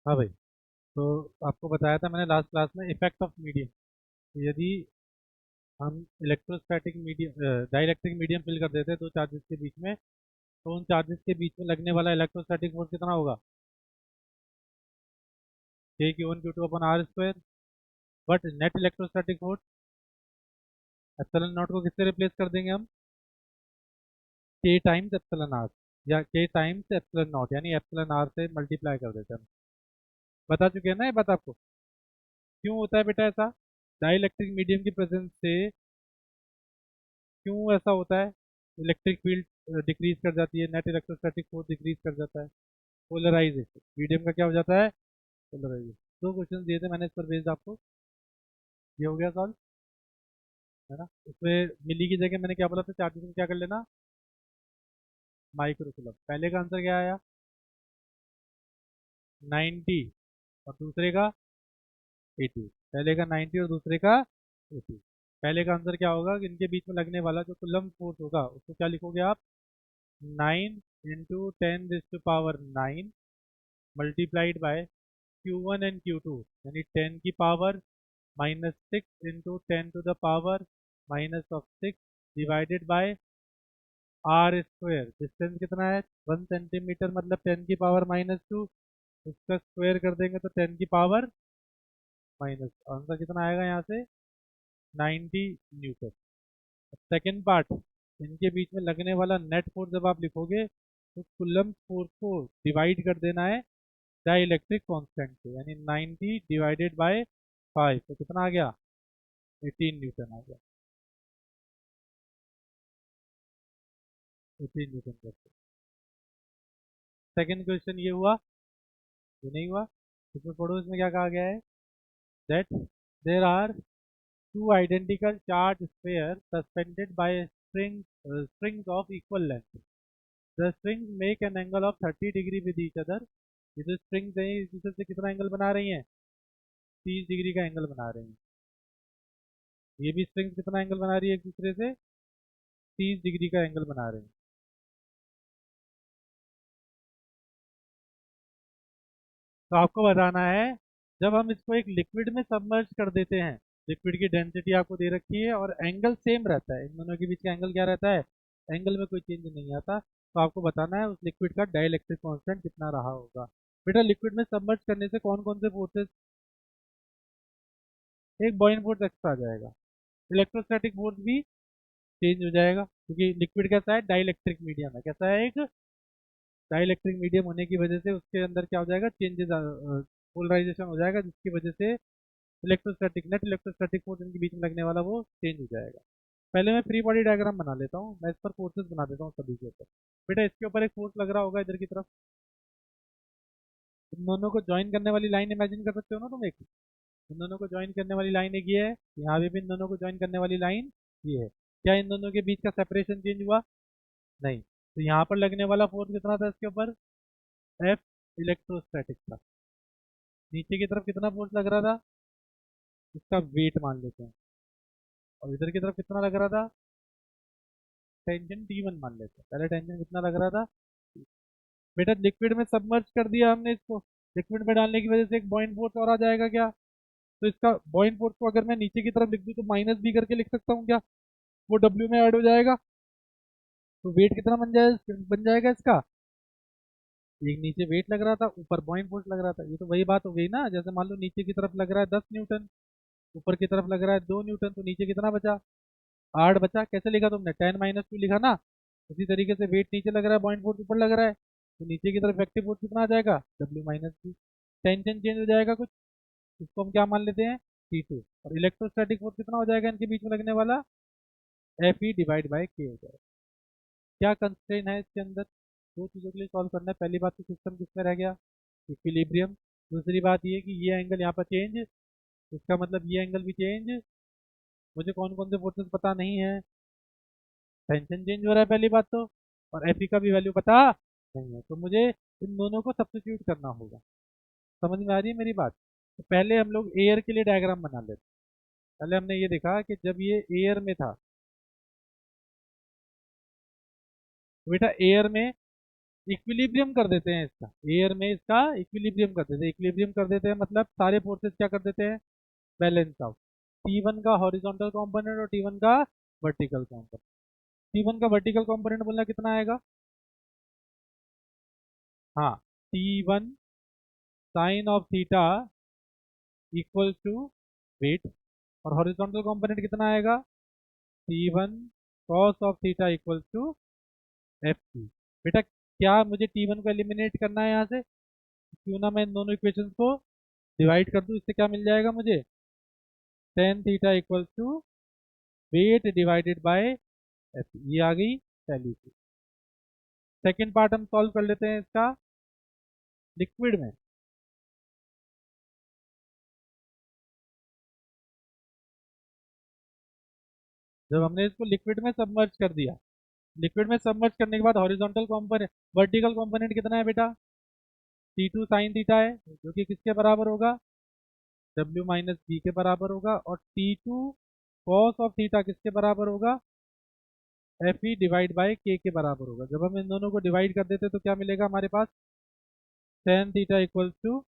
हाँ भाई। तो आपको बताया था मैंने लास्ट क्लास में इफेक्ट ऑफ मीडियम। यदि हम electrostatic medium dielectric medium fill कर देते हैं दो चार्जेस के बीच में, तो उन चार्जेस के बीच में लगने वाला इलेक्ट्रोस्टैटिक फोर्स कितना होगा? K q one q two upon r square. But net electrostatic force epsilon naught को किससे रिप्लेस कर देंगे हम? के टाइम्स एप्सिलॉन आर, या के टाइम्स एप्सिलॉन नॉट, यानी एप्सिलॉन आर से मल्टीप्लाई कर देते हैं हम। बता चुके हैं ना ये बात आपको? क्यों होता है बेटा ऐसा? डाइलेक्ट्रिक मीडियम की प्रेजेंस से क्यों ऐसा होता है? इलेक्ट्रिक फील्ड डिक्रीज कर जाती है, नेट इलेक्ट्रोस्टैटिक फोर्स डिक्रीज कर जाता है। पोलराइजेशन मीडियम का क्या हो जाता है? पोलराइजेशन। दो क्वेश्चन दिए थे मैंने इस पर बेस्ड आपको। ये हो गया सॉल्व, है ना? उसमें मिली की जगह मैंने क्या बोला था, चार्जेस में क्या कर लेना? Micro coulomb. पहले का आंसर क्या आया? 90। और दूसरे का 80। पहले का 90 और दूसरे का 80। पहले का आंसर क्या होगा कि इनके बीच में लगने वाला जो कूलम फोर्स होगा उसको क्या लिखोगे आप? 9 × 10⁻⁹ multiplied by Q1 and Q2, यानी 10 की power -6 × 10⁻⁻6 divided by r square. Distance कितना है? 1 सेंटीमीटर, मतलब 10 की पावर -2। उसका स्क्वायर कर देंगे तो 10 की पावर माइनस। आंसर कितना आएगा यहाँ से? 90 न्यूटन। सेकेंड पार्ट, इनके बीच में लगने वाला नेट फोर्स जब आप लिखोगे तो कुलम फोर्स को डिवाइड कर देना है डाइलेक्ट्रिक कांस्टेंट से, यानी 90 डिवाइडेड बाय 5, तो कितना आ गया? 18 न्यूटन आ गया। 18 न्यूटन करते। सेकेंड क्वेश्चन ये हुआ, ये नहीं हुआ। इसमें पढ़ो, इसमें क्या कहा गया है? That there are two identical charge sphere suspended by strings of equal length. The strings make an angle of 30 degree with each other. ये जो स्ट्रिंग्स हैं एक दूसरे से कितना एंगल बना रही हैं? 30 डिग्री का एंगल बना रही हैं। ये भी स्ट्रिंग्स कितना एंगल बना रही है एक दूसरे से? 30 डिग्री का एंगल बना रही हैं। तो आपको बताना है, जब हम इसको एक लिक्विड में सबमर्ज कर देते हैं, लिक्विड की डेंसिटी आपको दे रखी है और एंगल सेम रहता है, इन दोनों के बीच का एंगल क्या रहता है? एंगल में कोई चेंज नहीं आता, तो आपको बताना है उस लिक्विड का डाइलेक्ट्रिक कांस्टेंट कितना रहा होगा। बेटा लिक्विड में सबमर्ज करने से कौन कौन से फोर्सेस? एक बॉइंग फोर्स एक्स्ट्रा आ जाएगा, इलेक्ट्रोस्टैटिक फोर्स भी चेंज हो जाएगा, क्योंकि लिक्विड कैसा है? डाइलेक्ट्रिक मीडियम है। कैसा है? एक डाइलेक्ट्रिक मीडियम होने की वजह से उसके अंदर क्या हो जाएगा? चेंजेस, पोलराइजेशन हो जाएगा, जिसकी वजह से इलेक्ट्रोस्टैटिक नेट इलेक्ट्रोस्टैटिक फोर्स इनके बीच में लगने वाला वो चेंज हो जाएगा। पहले मैं फ्री बॉडी डायग्राम बना लेता हूँ, मैं इस पर फोर्सेस बना देता हूँ सभी के ऊपर। बेटा इसके ऊपर एक फोर्स लग रहा होगा इधर की तरफ, इन दोनों को ज्वाइन करने वाली लाइन इमेजिन कर सकते हो ना तुम? एक इन दोनों को ज्वाइन करने वाली लाइन एक ये है, यहाँ पे भी इन दोनों को ज्वाइन करने वाली लाइन ये है। क्या इन दोनों के बीच का सेपरेशन चेंज हुआ? नहीं। तो यहाँ पर लगने वाला फोर्स कितना था इसके ऊपर? एफ इलेक्ट्रोस्टैटिक था। नीचे की तरफ कितना फोर्स लग रहा था? इसका वेट मान लेते हैं। और इधर की तरफ कितना लग रहा था? टेंशन T1 मान लेते हैं। पहले टेंशन कितना लग रहा था? बेटा लिक्विड में सबमर्ज कर दिया हमने इसको, लिक्विड में डालने की वजह से एक बॉइंट फोर्स और आ जाएगा क्या? तो इसका बॉइंट फोर्स को अगर मैं नीचे की तरफ लिख दूं तो माइनस बी करके लिख सकता हूँ क्या? वो डब्ल्यू में ऐड हो जाएगा। तो वेट कितना बन जाएगा इसका? एक नीचे वेट लग रहा था, ऊपर बॉइंट फोर्स लग रहा था। ये तो वही बात हो गई ना, जैसे मान लो नीचे की तरफ लग रहा है 10 न्यूटन, ऊपर की तरफ लग रहा है 2 न्यूटन, तो नीचे कितना बचा? 8 बचा। कैसे लिखा तुमने? 10 - 2 लिखा ना? उसी तरीके से वेट नीचे लग रहा है, पॉइंट फोर्स ऊपर लग रहा है, तो नीचे की तरफ इफेक्टिव फोर्स कितना आ जाएगा? W - 2। टेंशन चेंज हो जाएगा कुछ, इसको हम क्या मान लेते हैं? T2। और इलेक्ट्रोस्टैटिक फोर्स कितना हो जाएगा इनके बीच में लगने वाला? Fe/K हो जाएगा। क्या कंस्ट्रेन है इसके अंदर? दो चीज़ों के लिए सॉल्व करना है। पहली बात तो सिस्टम किसमें रह गया? इक्विलिब्रियम। दूसरी बात ये कि ये एंगल यहाँ पर चेंज, इसका मतलब ये एंगल भी चेंज। मुझे कौन कौन से फोर्सेस पता नहीं है? टेंशन चेंज हो रहा है पहली बात तो, और एफ का भी वैल्यू पता नहीं है, तो मुझे इन दोनों को सब्स्टिट्यूट करना होगा। समझ में आ रही है मेरी बात? तो पहले हम लोग एयर के लिए डायग्राम बना लेते। पहले हमने ये देखा कि जब ये एयर में था, तो बेटा एयर में इक्विलिब्रियम कर देते हैं इसका, एयर में इसका इक्विलिब्रियम कर देते हैं। इक्विलिब्रियम कर देते हैं मतलब सारे फोर्सेस क्या कर देते हैं, बैलेंस आउट। T1 का हॉरिजॉन्टल कंपोनेंट और T1 का वर्टिकल कंपोनेंट। T1 का वर्टिकल कंपोनेंट बोलना कितना आएगा, हाँ, T1 sine of theta equal to weight, और हॉरिजॉन्टल कंपोनेंट कितना आएगा, T1 cos of theta equal to F P. बेटा क्या मुझे T1 को एलिमिनेट करना है यहाँ से, क्यों ना मैं इन दोनों इक्वेशंस को डिवाइड कर दूँ, इससे क्या मिल जाएगा मुझे, tan theta equal to weight divided by F, ये आ गई पहली चीज। सेकेंड पार्ट हम सॉल्व कर लेते हैं इसका लिक्विड में। जब हमने इसको लिक्विड में सबमर्ज कर दिया, लिक्विड में सबमर्ज करने के बाद हॉरिजॉन्टल कंपोनेंट, वर्टिकल कंपोनेंट कितना है बेटा, T2 साइन थीटा है, जो कि किसके बराबर होगा, W माइनस बी के बराबर होगा, और T2 कॉस ऑफ थीटा किसके बराबर होगा, एफ ई डिवाइड बाय के बराबर होगा। जब हम इन दोनों को डिवाइड कर देते तो क्या मिलेगा हमारे पास, tan theta equal to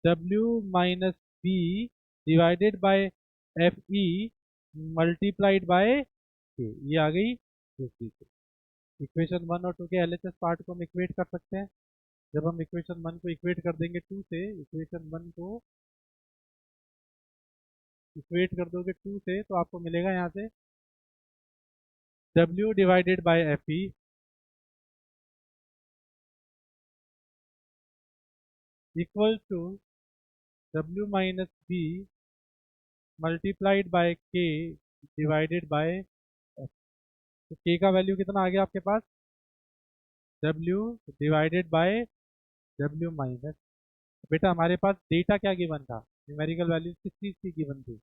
W minus B divided by F E multiplied by K, ये आ गई दूसरी चीज। इक्वेशन 1 और 2 के एलएचएस पार्ट को हम इक्वेट कर सकते हैं। जब हम इक्वेशन 1 को इक्वेट कर देंगे 2 से, इक्वेशन 1 को इक्वेट कर दोगे 2 से, तो आपको मिलेगा यहाँ से W divided by F E equal to W minus B multiplied by K divided by F. तो के का वैल्यू कितना आ गया आपके पास, W divided by W minus, बेटा हमारे पास डेटा क्या गिवन था, न्यूमेरिकल वैल्यू किस चीज़ की गिवन थी,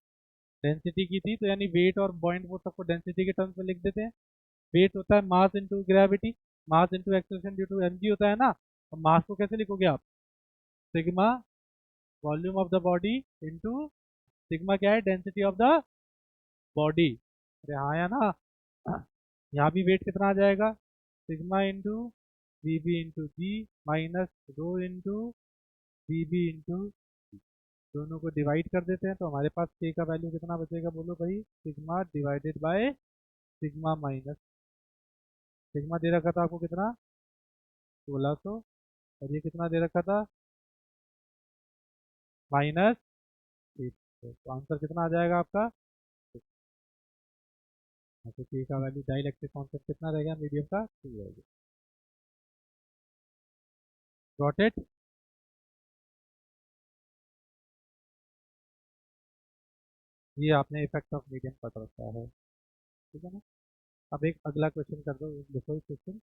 डेंसिटी की थी, तो यानी वेट और बॉइंट वो सबको डेंसिटी के टर्म्स में लिख देते हैं। वेट होता है mass into gravity, mass into acceleration due to mg होता है ना, और मास को कैसे लिखोगे आप, sigma volume of the body into sigma क्या है, डेंसिटी ऑफ द बॉडी। अरे हाँ या ना, यहाँ भी वेट कितना आ जाएगा, sigma into V B into G minus rho into V B into, दोनों को डिवाइड कर देते हैं तो हमारे पास के का वैल्यू कितना बचेगा, बोलो भाई, sigma divided by sigma minus, sigma दे रखा था आपको कितना, 1600, और ये कितना दे रखा था, माइनस 800। तो आंसर कितना आ जाएगा आपका, तो के का वैल्यू डाइलेक्ट्रिक कांस्टेंट कितना रहेगा, मीडियम का 2 रहेगा। Got it. ये आपने इफेक्ट ऑफ मीडियम पढ़ रखा है, ठीक है ना। अब एक अगला क्वेश्चन कर दो, देखो question,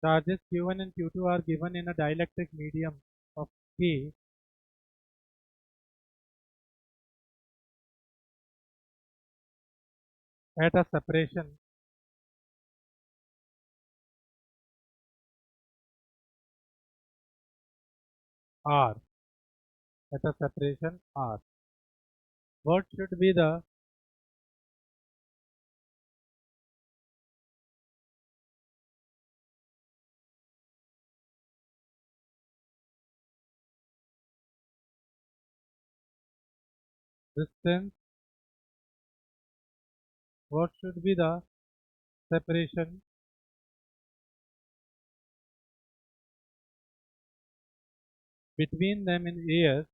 charges q1 and q2 are given in a dielectric medium of k at a separation r, at a separation r, what should be the distance, what should be the separation between them in air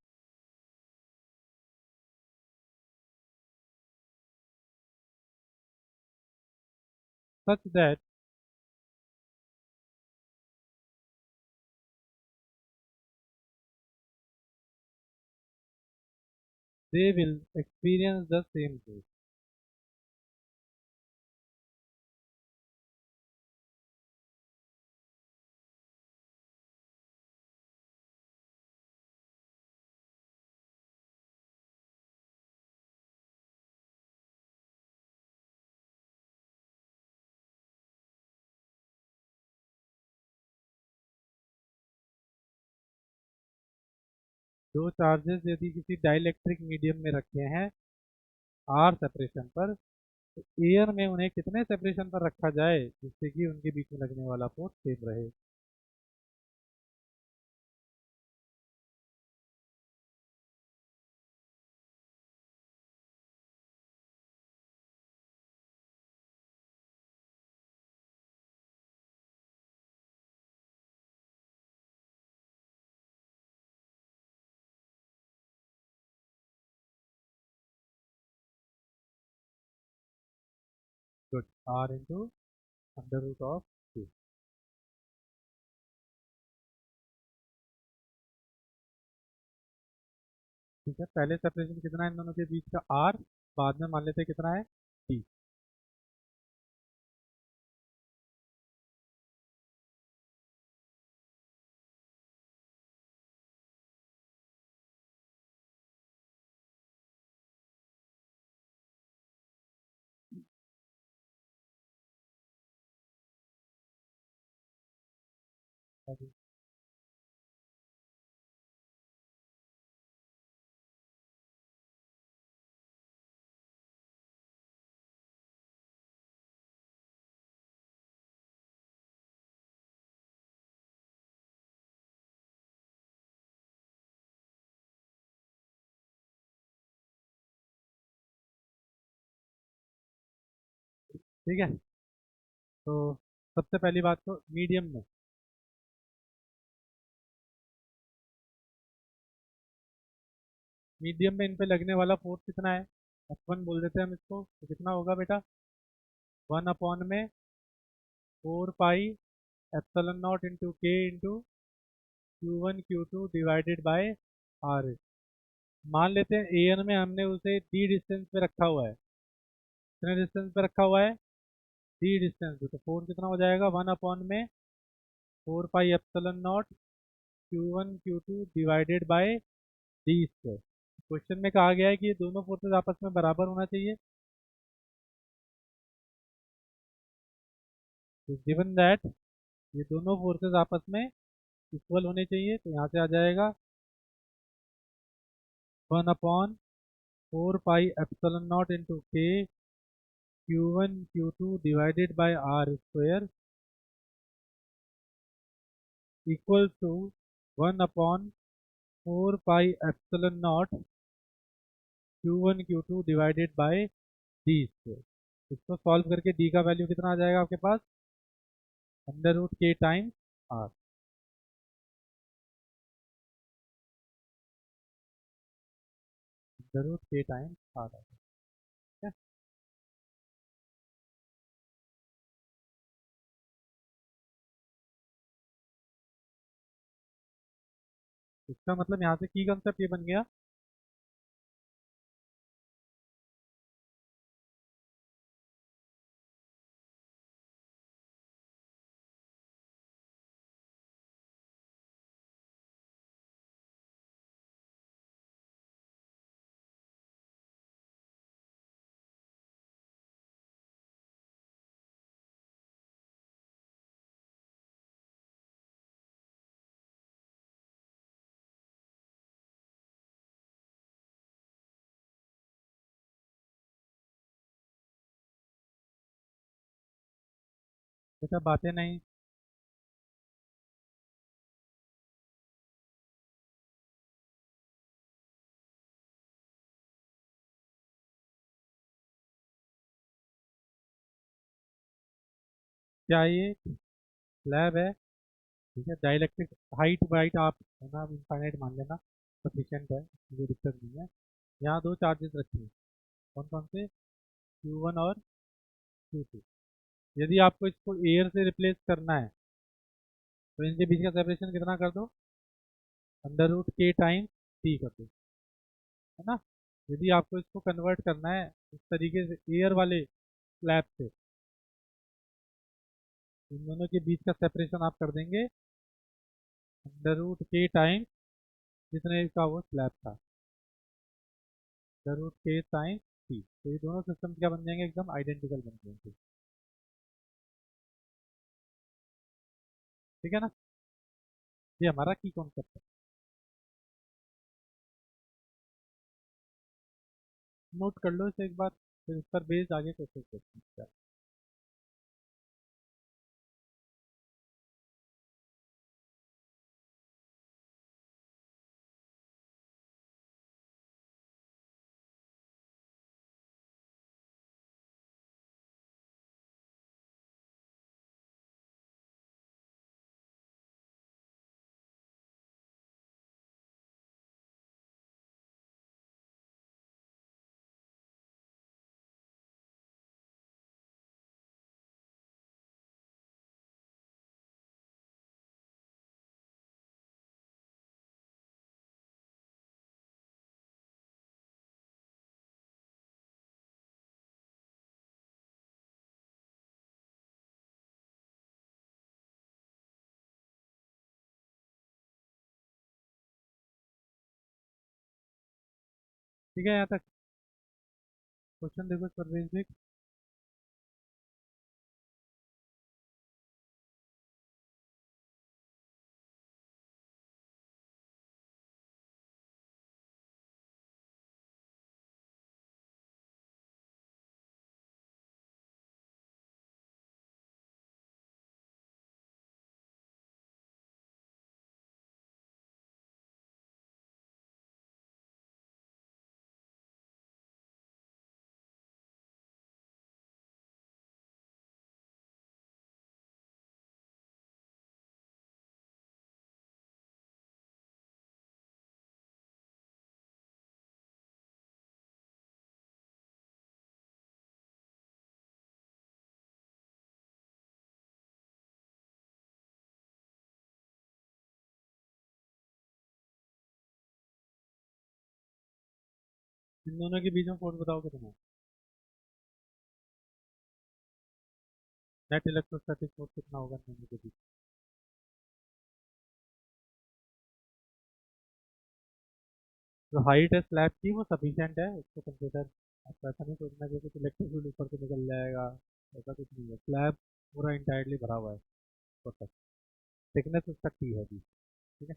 such that they will experience the same growth. दो charges यदि किसी dielectric medium में रखे हैं are separation पर, तो air में उन्हें कितने सेपरेशन पर रखा जाए जिससे कि उनके बीच में लगने वाला फोर्स सेम रहे। Good, r into under root of two. ठीक है, पहले सेपरेशन कितना है इन दोनों के बीच का, आर, बाद में मान लेते हैं कितना है, डी। ठीक है, तो सबसे पहली बात तो मीडियम में इन पे लगने वाला फोर्स कितना है, F1 बोल देते हैं हम इसको, तो कितना होगा बेटा, 1 अपॉन में 4 pi epsilon naught into k into Q1 Q2 divided by r. मान लेते हैं ए एन में हमने उसे डी डिस्टेंस पे रखा हुआ है, कितने डिस्टेंस पे रखा हुआ है, डी डिस्टेंस पे, तो फोर्स कितना हो जाएगा, 1 अपॉन में 4 pi epsilon naught Q1 Q2 divided by d square. Question में कहा गया है कि ये दोनों फोर्सेस आपस में बराबर होना चाहिए, तो गिवन दैट ये दोनों फोर्सेस आपस में इक्वल होने चाहिए, तो यहाँ से आ जाएगा 1 upon 4 pi epsilon naught into k Q1 Q2 divided by r square equal to 1 upon 4 pi epsilon naught Q1 Q2 divided by d square. इसको सॉल्व करके डी का वैल्यू कितना आ जाएगा आपके पास, under root k times r. Under root k times r आ जाएगा, ठीक है। इसका मतलब यहाँ से की कंसेप्ट ये बन गया, बेटा बातें नहीं, क्या ये लैब है, ठीक है, डाइलेक्ट्रिक हाइट वाइट आप है ना इनफाइनाइट मान लेना, सफिशियंट है, कोई दिक्कत नहीं है। यहाँ दो चार्जेस रखे हैं, कौन कौन से, Q1 और Q2। यदि आपको इसको एयर से रिप्लेस करना है तो इनके बीच का सेपरेशन कितना कर दो, √K टाइम्स T कर दो, है ना। यदि आपको इसको कन्वर्ट करना है इस तरीके से एयर वाले स्लैब से, इन दोनों के बीच का सेपरेशन आप कर देंगे √K टाइम्स जितने का वो स्लैब था, √K टाइम्स T। तो ये दोनों सिस्टम क्या बन जाएंगे, एकदम आइडेंटिकल बन जाएंगे। ठीक है ना, ये हमारा की कॉन्सेप्ट है। नोट कर लो इसे एक बार, फिर इस पर बेस्ड आगे क्वेश्चन करते हैं। ठीक है, यहाँ तक क्वेश्चन देखो इस पर बेस्ड। इन दोनों के बीच में फोर्स बताओ कितना है, नेट इलेक्ट्रोस्टैटिक फोर्स कितना होगा इन दोनों के बीच। जो हाइट है स्लैब की वो सफिशिएंट है, उसको कंसिडर। आपको ऐसा नहीं सोचना कि कुछ इलेक्ट्रिक फील्ड ऊपर से निकल जाएगा, ऐसा कुछ नहीं है। स्लैब पूरा इंटायरली भरा हुआ है ऊपर तक, थिकनेस उसका T है भी। ठीक है,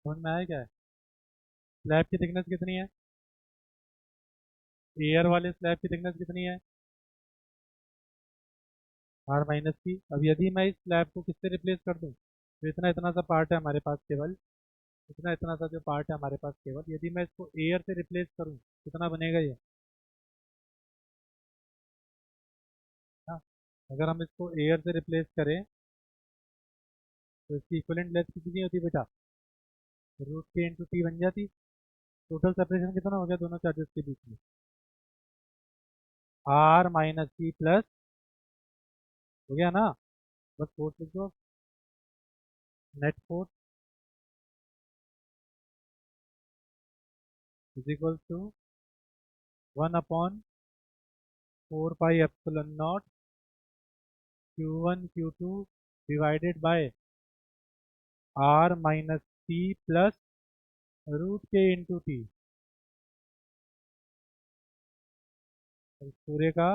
समझ में आया क्या है। स्लैब की थिकनेस कितनी है, एयर वाले स्लैब की थिकनेस कितनी है, R- की। अब यदि मैं इस स्लैब को किससे रिप्लेस कर दूं, तो इतना इतना सा पार्ट है हमारे पास केवल, इतना इतना सा जो पार्ट है हमारे पास केवल, यदि मैं इसको एयर से रिप्लेस करूं कितना बनेगा ये, हाँ। अगर हम इसको एयर से रिप्लेस करें तो इसकी इक्वलेंट लेंथ कितनी होती है बेटा, √K × T बन जाती। टोटल सेपरेशन कितना हो गया दोनों चार्जेस के बीच में, आर माइनस सी प्लस, हो गया ना, बस फोर्स लिख दो, net force is equal to 1/4 pi epsilon naught Q1 Q2 divided by r minus c plus root k into t, पूरे का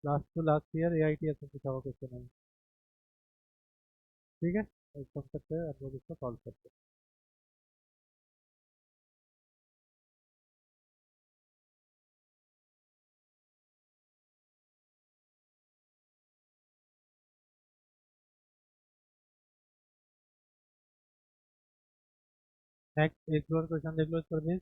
last to last year AIT ऐसा पूछा हुआ क्वेश्चन है। ठीक है, तो इसको हम करते हैं, हम लोग इसको सॉल्व करते हैं। नेक्स्ट एक और क्वेश्चन देख लो इस पर भी।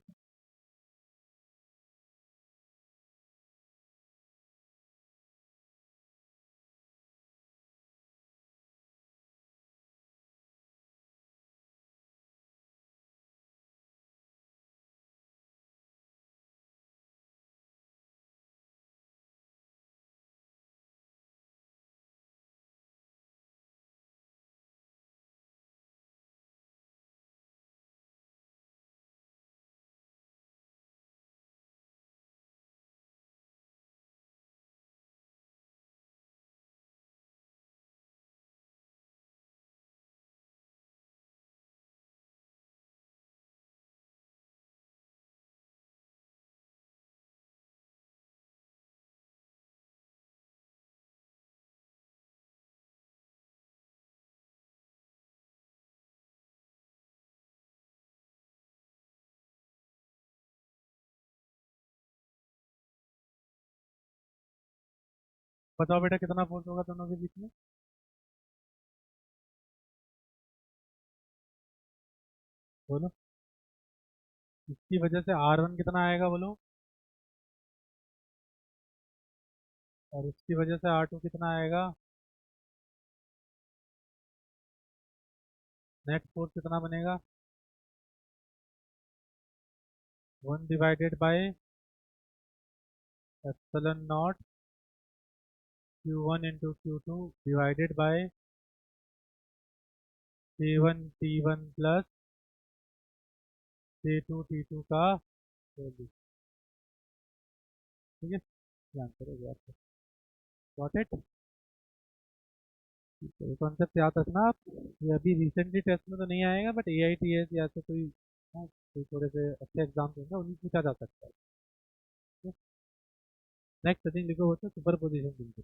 बताओ बेटा कितना फोर्स होगा दोनों के बीच में। बोलो, इसकी वजह से R1 कितना आएगा बोलो, और इसकी वजह से R2 कितना आएगा, नेट फोर्स कितना बनेगा, 1/एप्सिलॉन naught Q1 × Q2 divided by K1 T1 plus K2 T2 का वैल्यू। ठीक है, ध्यान करो यार, गॉट इट। ये कॉन्सेप्ट याद रखना आप, ये अभी रिसेंटली टेस्ट में तो नहीं आएगा, बट AITS या ऐसे कोई, हाँ, कोई थोड़े से अच्छे एग्जाम होंगे उन्हीं पूछा जा सकता है। नेक्स्ट सेटिंग लिखो होता है superposition principle.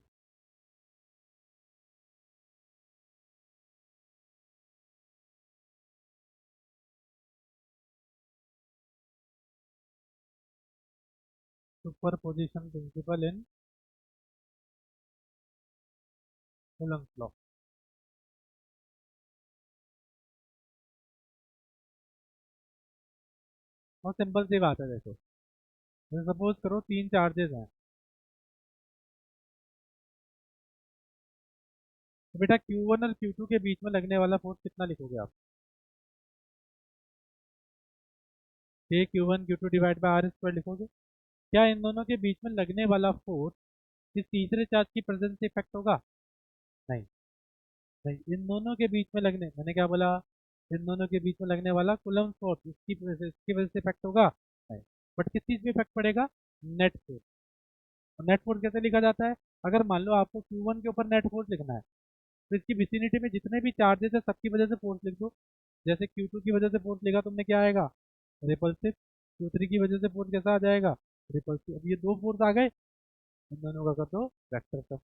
Superposition principle in Coulomb's law. बहुत सिंपल सी बात है, देखो सपोज करो तीन चार्जेस हैं, तो बेटा Q1 और Q2 के बीच में लगने वाला फोर्स कितना लिखोगे आप, K Q1 Q2 divide by r square लिखोगे। क्या इन दोनों के बीच में लगने वाला फोर्स इस तीसरे चार्ज की प्रेजेंस से इफेक्ट होगा, नहीं, नहीं, इन दोनों के बीच में लगने, मैंने क्या बोला, इन दोनों के बीच में लगने वाला कूलम्ब फोर्स इसकी वजह से इफेक्ट होगा, नहीं, बट किस चीज में इफेक्ट पड़ेगा, नेट फोर्स। नेट फोर्स कैसे लिखा जाता है, अगर मान लो आपको Q1 के ऊपर नेट फोर्स लिखना है, तो इसकी विसिनिटी में जितने भी चार्जेस है सबकी वजह से फोर्स लिख दो। जैसे Q2 की वजह से फोर्स लिखा तुमने, क्या आएगा, रिपल्सिव। Q3 की वजह से फोर्स कैसा आ जाएगा, रिपल्सिव। अब ये दो फोर्स आ गए, इन दोनों का कर दो वेक्टर का,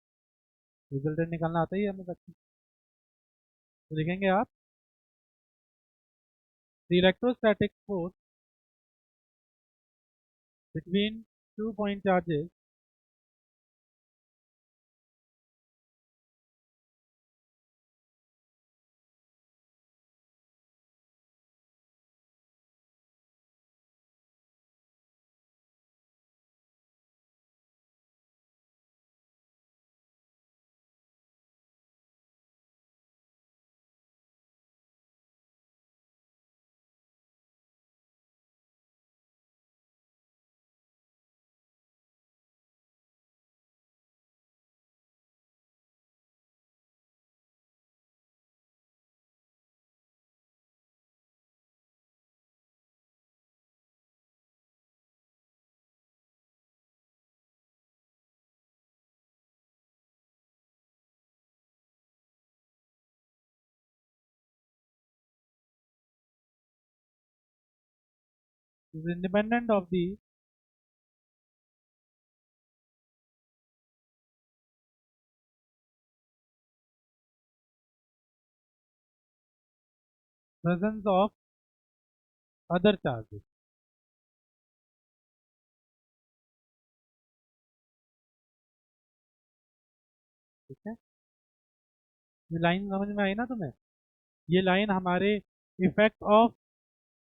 रिजल्टेंट निकालना आता ही है हमें बच्चे। तो लिखेंगे आप, the electrostatic force between 2 point charges is independent of the presence of other charges. ठीक है, ये लाइन समझ में आई ना तुम्हें? ये लाइन हमारे इफेक्ट ऑफ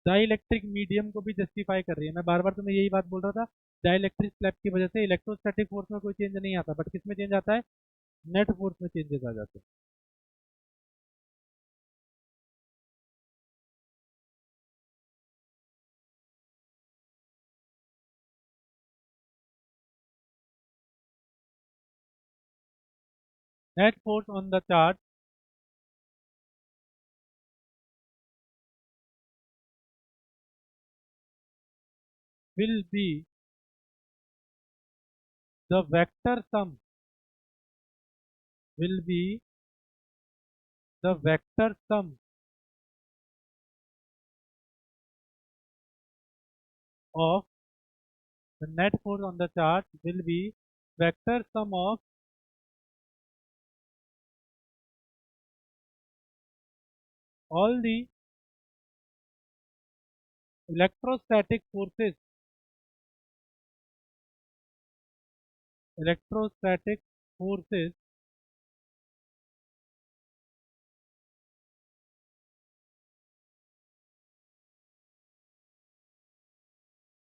डाइलेक्ट्रिक मीडियम को भी जस्टिफाई कर रही है। मैं बार बार तुम्हें यही बात बोल रहा था, डाइलेक्ट्रिक स्लैब की वजह से इलेक्ट्रोस्टैटिक फोर्स में कोई चेंज नहीं आता, बट किस में चेंज आता है? नेट फोर्स में चेंजेस आ जाते हैं। Net force on the charge will be the vector sum will be the vector sum of the net force on the charge will be vector sum of all the electrostatic forces electrostatic forces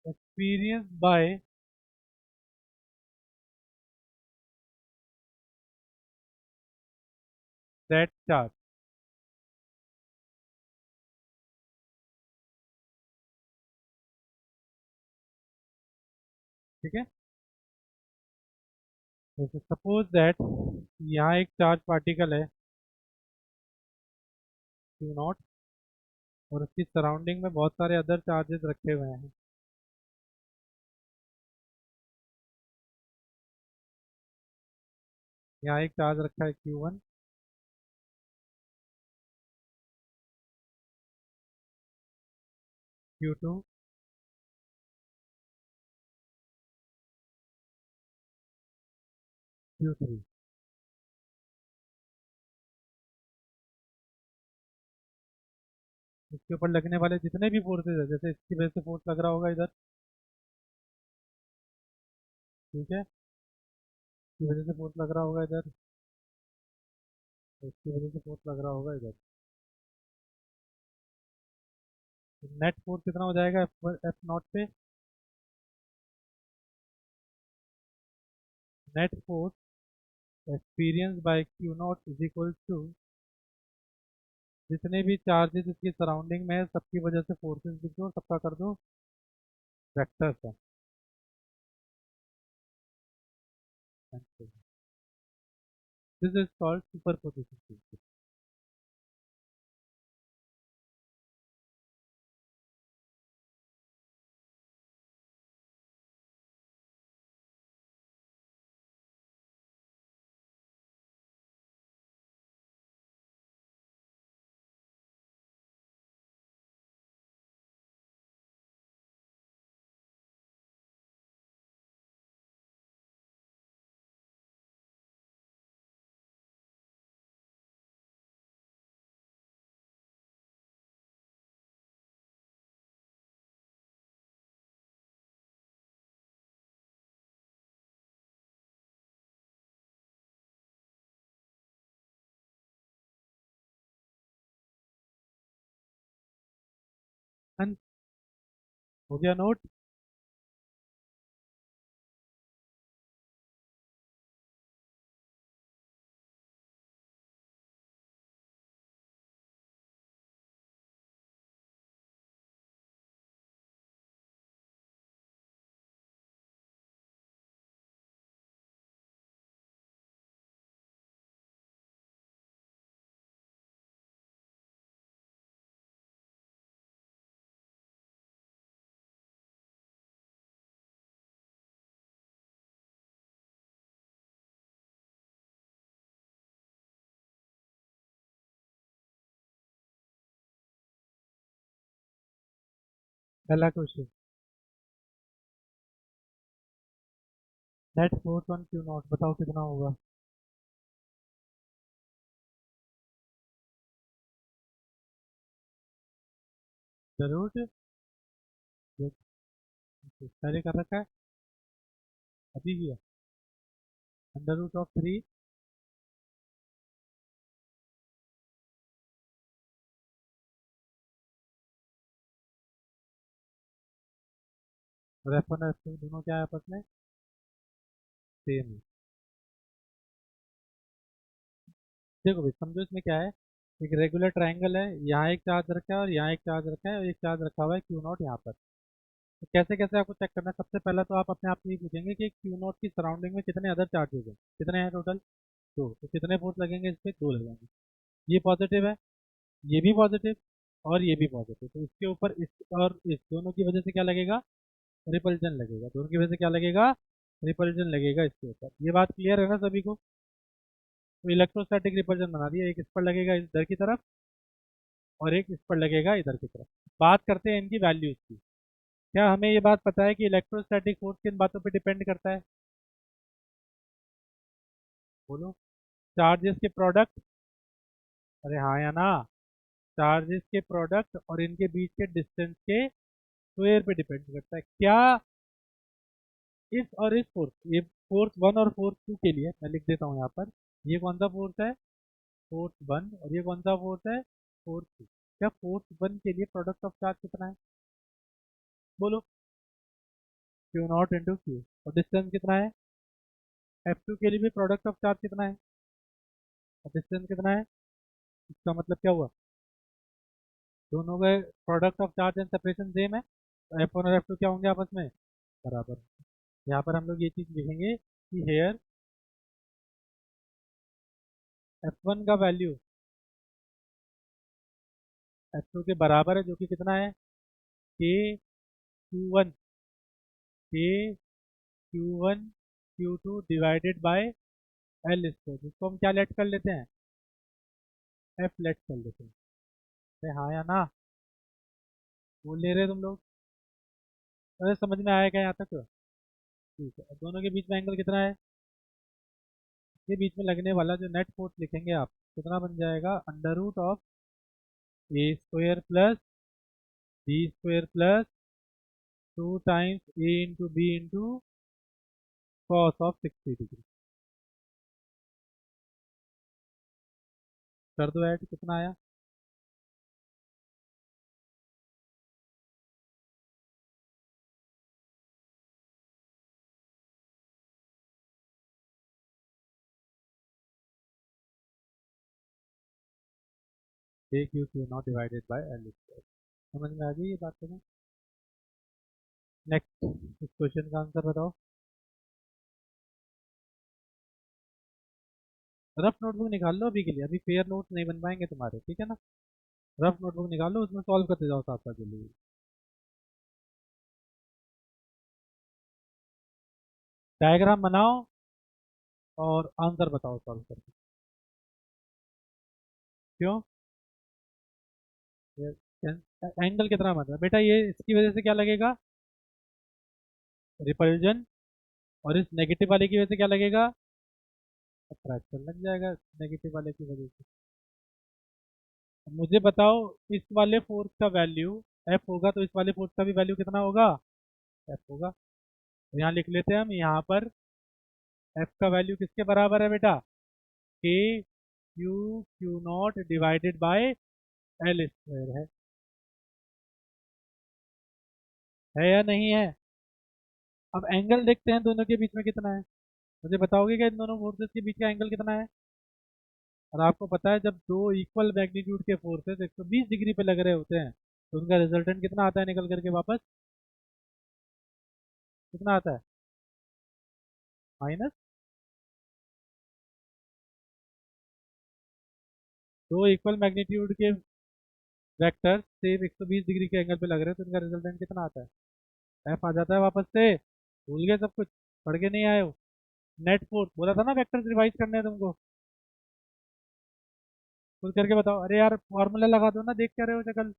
experienced by that charge। ठीक है, जैसे suppose that यहाँ एक charge particle है Q not, और उसकी surrounding में बहुत सारे अदर चार्जेस रखे हुए हैं। यहाँ एक चार्ज रखा है Q1, Q2, Q3। इसके ऊपर लगने वाले जितने भी फोर्सेज है, जैसे इसकी वजह से फोर्स लग रहा होगा इधर, ठीक है, इसकी वजह से फोर्स लग रहा होगा इधर, और इसकी वजह से फोर्स लग रहा होगा इधर। तो नेट फोर्स कितना हो जाएगा एफ नॉट पे? Net force experience by q naught is equal to जितने भी चार्जेस इसकी सराउंडिंग में है सबकी वजह से फोर्सेस लिख दो, सबका कर दो वेक्टर्स है। This is called superposition principle. हो गया नोट? पहला question, net force on Q not बताओ कितना होगा। जरूर पहले कर रखा है, अभी भी है। अंडर रूट ऑफ 3 और F1 और F2 दोनों क्या है आपस में, सेम है। देखो भाई समझो इसमें क्या है, एक रेगुलर ट्रायंगल है, यहाँ एक चार्ज रखा है और यहाँ एक चार्ज रखा है और एक चार्ज रखा हुआ है क्यू नॉट यहाँ पर। तो कैसे कैसे आपको चेक करना है, सबसे पहले तो आप अपने आप से ये पूछेंगे कि क्यू नॉट की सराउंडिंग में कितने अदर चार्जेस हैं, कितने हैं टोटल, दो, तो कितने फोर्स लगेंगे इस पे, दो लगेंगे। ये पॉजिटिव है, ये भी पॉजिटिव और ये भी पॉजिटिव, तो इसके ऊपर इस और इस दोनों की वजह से क्या लगेगा, रिपल्जन लगेगा, दोनों की वजह से क्या लगेगा, रिपल्जन लगेगा इसके ऊपर। ये बात क्लियर है ना सभी को। तो इलेक्ट्रोस्टैटिक रिपल्जन बना दिया, एक इस पर लगेगा इधर की तरफ और एक इस पर लगेगा इधर की तरफ। बात करते हैं इनकी वैल्यूज की। क्या हमें ये बात पता है कि इलेक्ट्रोस्टैटिक फोर्स किन बातों पे डिपेंड करता है, बोलो। चार्जेस के प्रोडक्ट, अरे हाँ या ना, चार्जेस के प्रोडक्ट और इनके बीच के डिस्टेंस के स्क्वायर पे डिपेंड करता है क्या। इस और इस फोर्स, ये फोर्स वन और फोर्स टू के लिए मैं लिख देता हूँ यहाँ पर, ये कौन सा फोर्स है, फोर्स वन, और ये कौन सा फोर्स है, फोर्स टू। क्या फोर्स वन के लिए प्रोडक्ट ऑफ चार्ज कितना है, बोलो, क्यू नॉट इंटू क्यू, और डिस्टेंस कितना है, एफ टू के लिए भी प्रोडक्ट ऑफ चार्ज कितना है, और डिस्टेंस कितना है। इसका मतलब क्या हुआ, दोनों के product of charge and separation same है, तो एफ वन और एफ टू क्या होंगे आपस में, बराबर। यहाँ पर हम लोग ये चीज़ लिखेंगे कि हेयर एफ वन का वैल्यू एफ टू के बराबर है, जो कि कितना है, के क्यू वन, के q one q two divided by L square, जिसको हम क्या लेट कर लेते हैं, एफ लेट कर लेते हैं। अरे हाँ या ना, बोल ले रहे तुम लोग। अरे समझ में आएगा यहाँ तक, ठीक है। अब दोनों के बीच में एंगल कितना है, ये बीच में लगने वाला जो नेट फोर्स लिखेंगे आप, कितना बन जाएगा, under root of A square plus B square plus 2 times A into B into cos of 60 degree. कर दो ऐड, कितना आया, A Q Q naught divided by L square. समझ में आ गई ये बात तुम्हें। नेक्स्ट, इस क्वेश्चन का आंसर बताओ। रफ नोटबुक निकाल लो अभी के लिए, अभी फेयर नोट्स नहीं बन पाएंगे तुम्हारे, ठीक है ना। रफ नोटबुक निकाल लो, उसमें सॉल्व करते जाओ साथ साथ जल्दी। डायग्राम बनाओ और आंसर बताओ सॉल्व करके। क्यों, एंगल कितना बन रहा है बेटा, ये इसकी वजह से क्या लगेगा, रिपल्जन, और इस नेगेटिव वाले की वजह से क्या लगेगा, अट्रैक्शन लग जाएगा नेगेटिव वाले की वजह से। अब मुझे बताओ, इस वाले फोर्स का वैल्यू एफ होगा, तो इस वाले फोर्स का भी वैल्यू कितना होगा, एफ होगा। तो यहाँ लिख लेते हैं हम, यहाँ पर एफ का वैल्यू किसके बराबर है बेटा, के Q Q naught divided by L square है या नहीं है। अब एंगल देखते हैं दोनों के बीच में कितना है, मुझे बताओगे क्या इन दोनों फोर्सेस के बीच का एंगल कितना है। और आपको पता है जब दो इक्वल मैग्नीट्यूड के फोर्सेस 120 डिग्री पे लग रहे होते हैं, तो उनका रिजल्टेंट कितना आता है निकल करके वापस, कितना आता है, माइनस। दो इक्वल मैग्नीट्यूड के वेक्टर सेम 120 डिग्री के एंगल पे लग रहे हैं, तो इनका रिजल्टेंट कितना आता है, एफ आ जाता है वापस से। भूल गए सब कुछ, पढ़ के नहीं आए हो। नेट फोर्स बोला था ना, वेक्टर्स रिवाइज करने हैं तुमको, खुद करके बताओ। अरे यार फॉर्मूला लगा दो ना, देख क्या रहे हो शक्ल।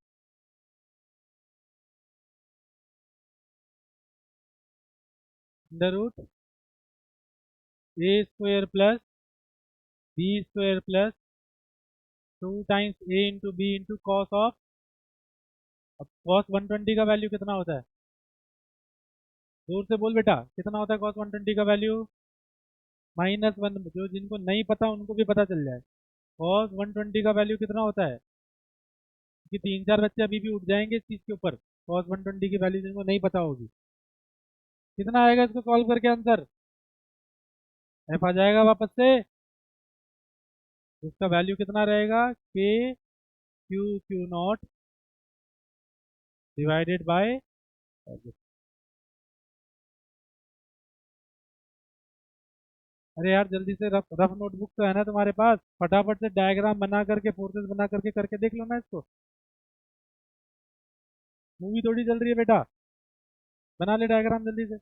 Under root a square plus B square plus 2 times A into B into cos of, अब कॉस 120 का वैल्यू कितना होता है? जोर से बोल बेटा, कितना होता है कॉस 120 का वैल्यू? -1। जो जिनको नहीं पता उनको भी पता चल जाए, कॉस 120 का वैल्यू कितना होता है? कि 3-4 बच्चे अभी भी उठ जाएंगे इस चीज़ के ऊपर, कॉस 120 की वैल्यू जिनको नहीं पता होगी। कितना आएगा इसको सॉल्व करके आंसर? एफ आ जाएगा वापस से। इसका वैल्यू कितना रहेगा? के क्यू नॉट डिवाइडेड बाय। अरे यार जल्दी से, रफ रफ नोटबुक तो है ना तुम्हारे पास? फटाफट से डायग्राम बना करके, फोर्सेस बना करके करके देख लो ना इसको। मूवी थोड़ी चल रही है बेटा, बना ले डायग्राम जल्दी से।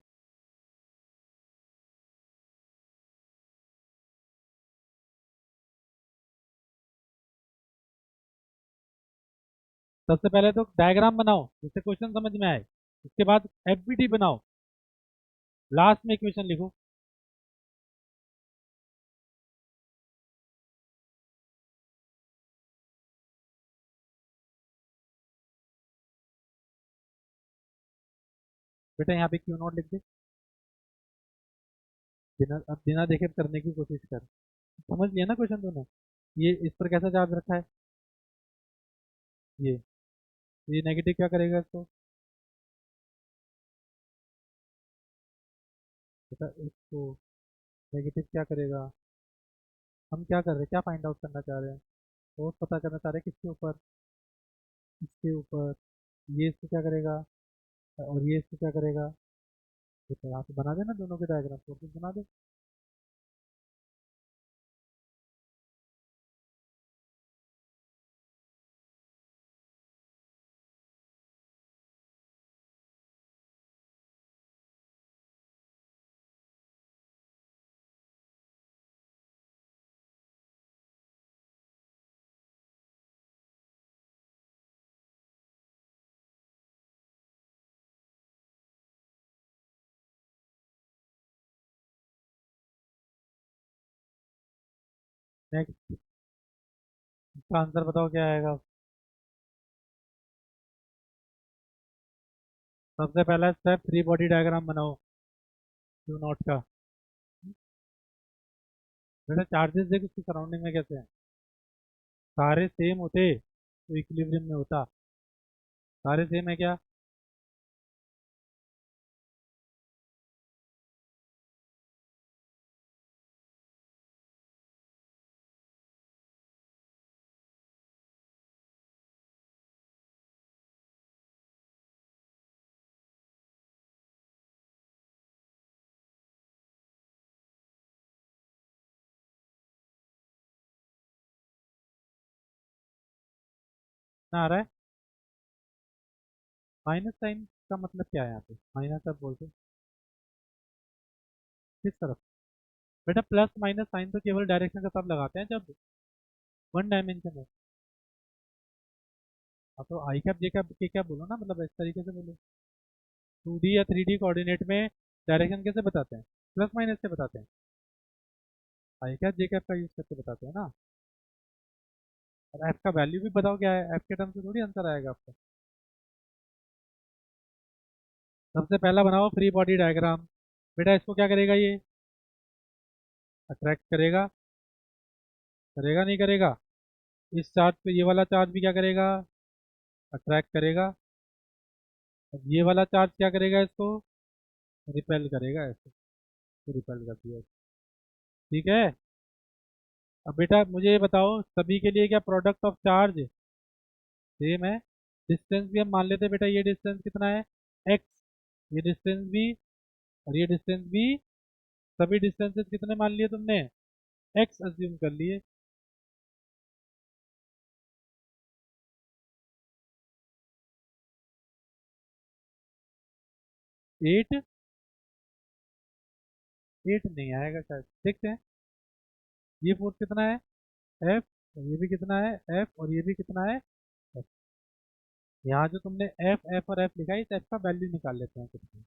सबसे पहले तो डायग्राम बनाओ जिससे क्वेश्चन समझ में आए, उसके बाद एफबीटी बनाओ, लास्ट में इक्वेशन लिखो। बेटा यहाँ पे क्यू नॉट लिख दे, बिना अब बिना देखे करने की कोशिश कर। समझ लिया ना क्वेश्चन दोनों? ये इस पर कैसा चार्ज रखा है? ये नेगेटिव क्या करेगा इसको? बेटा इसको नेगेटिव क्या करेगा? हम क्या कर रहे हैं, क्या फाइंड आउट करना चाह रहे हैं? फोर्स पता करना चाह रहे हैं किसके ऊपर? इसके ऊपर। ये इसको क्या करेगा और ये इसको क्या करेगा? बेटा यहाँ पे बना देना दोनों के डायग्राम, फोर्सेस बना दे। नेक्स्ट, इसका आंसर बताओ क्या आएगा? सबसे पहला स्टेप, फ्री बॉडी डायग्राम बनाओ क्यू नॉट का। बेटा चार्जेस देख उसकी सराउंडिंग में कैसे हैं, सारे सेम होते तो इक्विलिब्रियम में होता। सारे सेम है क्या? ना आ रहा है? माइनस साइन का मतलब क्या है यहाँ पे? माइनस अब बोलते किस तरफ? बेटा प्लस माइनस साइन तो केवल डायरेक्शन का तब लगाते हैं जब वन डायमेंशन है। अब तो आई कैप जे कैप के क्या बोलो ना, मतलब इस तरीके से बोलो। 2D या 3D कोऑर्डिनेट में डायरेक्शन कैसे बताते हैं? प्लस माइनस से बताते हैं। आई कैप जे कैप का यूज करके बताते हैं ना। और एफ का वैल्यू भी बताओ क्या है, एफ के टर्म से थोड़ी आंसर आएगा आपका। सबसे पहला बनाओ फ्री बॉडी डायग्राम। बेटा इसको क्या करेगा ये? अट्रैक्ट करेगा। करेगा नहीं करेगा? इस चार्ज पे ये वाला चार्ज भी क्या करेगा? अट्रैक्ट करेगा। अब ये वाला चार्ज क्या करेगा इसको? रिपेल करेगा ऐसे, तो रिपेल कर दिया। ठीक है। अब बेटा मुझे ये बताओ, सभी के लिए क्या प्रोडक्ट ऑफ चार्ज सेम है? डिस्टेंस भी हम मान लेते हैं बेटा, ये डिस्टेंस कितना है? एक्स। ये डिस्टेंस भी और ये डिस्टेंस भी, सभी डिस्टेंसेस कितने मान लिए तुमने? एक्स अज्यूम कर लिए। 8। 8 नहीं आएगा शायद, देखते हैं। ये फोर्स कितना है? एफ। और ये भी कितना है? एफ। और ये भी कितना है? F। यहाँ जो तुमने एफ एफ और एफ लिखा है, इस एफ का वैल्यू निकाल लेते हैं कुछ भी।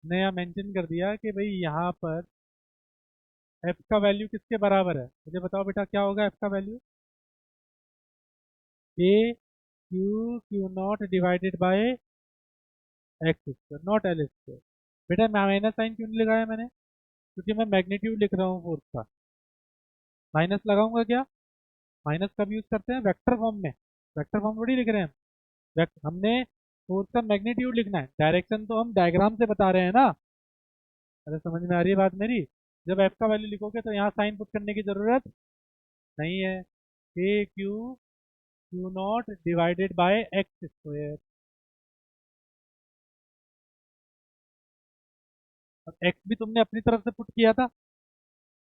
ने यहाँ मेंशन कर दिया कि भाई यहाँ पर एफ का वैल्यू किसके बराबर है, मुझे बताओ बेटा क्या होगा एफ का value, A Q naught divided by X square naught L square. बेटा माइनस साइन क्यों नहीं लगाया मैंने, क्योंकि मैं मैग्नीट्यूड लिख रहा हूँ फोर्स का। माइनस लगाऊंगा क्या, माइनस कब यूज करते हैं, वेक्टर फॉर्म में, वेक्टर फॉर्म थोड़ी लिख रहे हैं हम। हमने फोर्स का मैग्नीट्यूड लिखना है, डायरेक्शन तो हम डायग्राम से बता रहे हैं ना। अरे समझ में आ रही है बात मेरी, जब एफ का वैल्यू लिखोगे तो यहाँ साइन पुट करने की जरूरत नहीं है। A Q naught divided by X square, और एक्स भी तुमने अपनी तरफ से पुट किया था,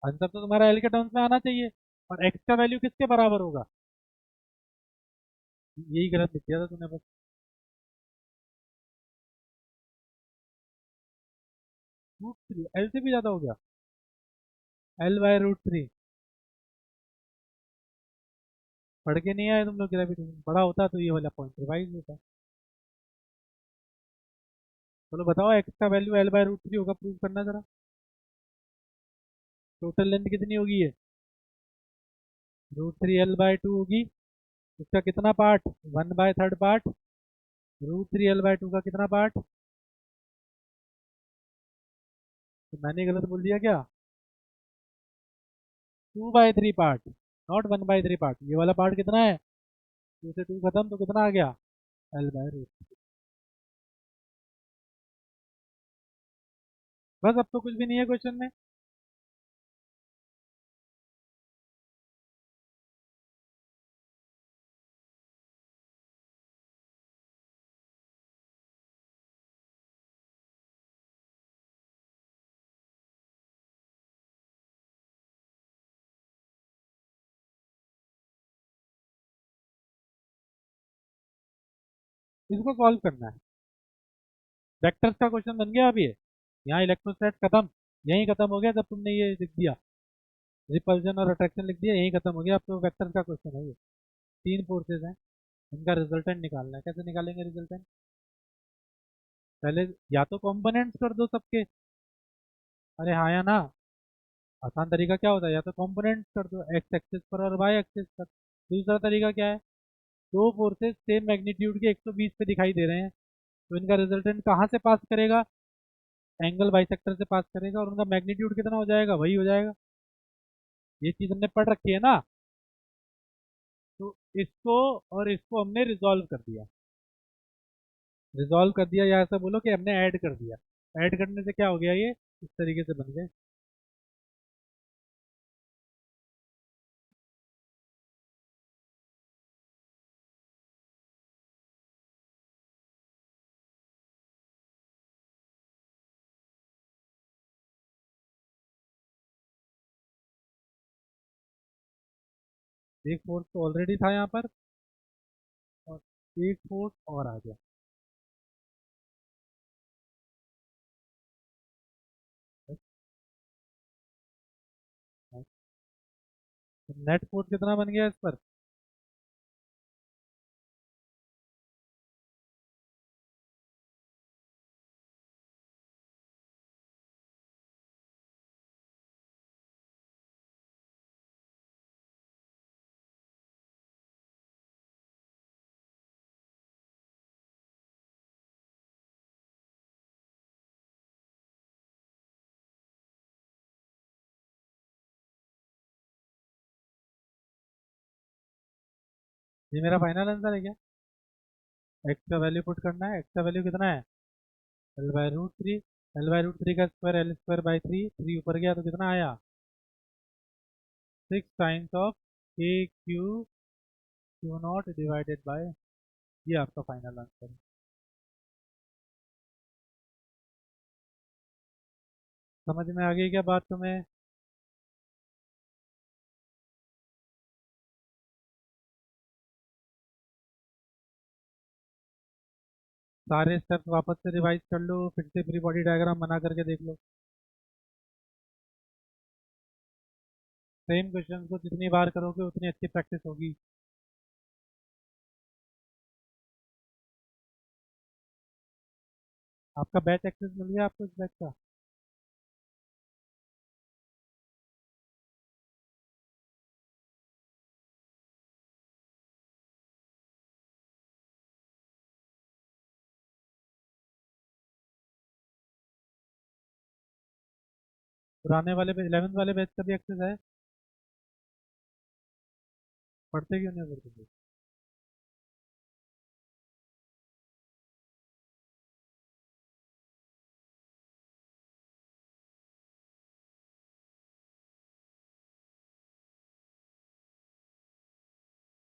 आंसर तो तुम्हारा एल के टर्म्स में आना चाहिए। और एक्स का वैल्यू किसके बराबर होगा, यही गलत लिख दिया था तूने बस। √3 एल से भी ज्यादा हो गया, L/√3। पढ़ के नहीं आए तुम लोग ग्रेविटी, बड़ा होता तो ये वाला पॉइंट रिवाइज होता। चलो बताओ एक्स का वैल्यू L/√3 होगा, प्रूव करना जरा। टोटल लेंथ कितनी होगी ये, √3 L/2 होगी। इसका कितना पार्ट, 1/3 पार्ट, √3 L/2 का कितना पार्ट, तो मैंने गलत बोल दिया क्या, 2/3 पार्ट, नॉट 1/3 पार्ट। ये वाला पार्ट कितना है, 2 से 2 खत्म तो कितना आ गया, L/√3। बस अब तो कुछ भी नहीं है क्वेश्चन में। इसको सॉल्व करना है, वेक्टर्स का क्वेश्चन बन गया अभी ये। यहाँ इलेक्ट्रोस्टैट खत्म, यहीं खत्म हो गया जब तुमने ये लिख दिया, रिपल्जन और अट्रैक्शन लिख दिया, यहीं खत्म हो गया। अब तो वेक्टर्स का क्वेश्चन है ये, 3 फोर्सेज हैं, इनका रिजल्टेंट निकालना है। कैसे निकालेंगे रिजल्टेंट, पहले या तो कॉम्पोनेंट्स कर दो सबके, अरे हाँ या ना, आसान तरीका क्या होता है, या तो कॉम्पोनेंट्स कर दो एक्स एक्सिस पर और वाई एक्सिस पर। दूसरा तरीका क्या है, दो फोर्सेस सेम मैग्नीट्यूड के 120 पे दिखाई दे रहे हैं, तो इनका रिजल्टेंट कहाँ से पास करेगा, एंगल बाइसेक्टर से पास करेगा, और उनका मैग्नीट्यूड कितना हो जाएगा, वही हो जाएगा। ये चीज़ हमने पढ़ रखी है ना। तो इसको और इसको हमने रिजॉल्व कर दिया, रिजॉल्व कर दिया या ऐसा बोलो कि हमने ऐड कर दिया। ऐड करने से क्या हो गया, ये इस तरीके से बन गए। एक फोर्स तो ऑलरेडी था यहाँ पर, और एक फोर्स और आ गया। नेट फोर्स कितना बन गया इस पर, ये मेरा फाइनल आंसर है क्या। एक्स का वैल्यू पुट करना है, एक्स का वैल्यू कितना है, L/√3, L/√3 का स्क्वायर L²/3, 3 ऊपर गया तो कितना आया, 6 times of Q not divided by, ये आपका फाइनल आंसर है। समझ में आ गई क्या बात तुम्हें। सारे स्टेप्स वापस से रिवाइज कर लो, फिर से फ्री बॉडी डायग्राम बना करके देख लो। सेम क्वेश्चन को जितनी बार करोगे उतनी अच्छी प्रैक्टिस होगी। आपका बैच एक्सेस मिल गया आपको इस बैच का? पुराने वाले बैच 11th वाले बैच का भी एक्सेस है? पढ़ते क्यों नहीं हो मेरे को?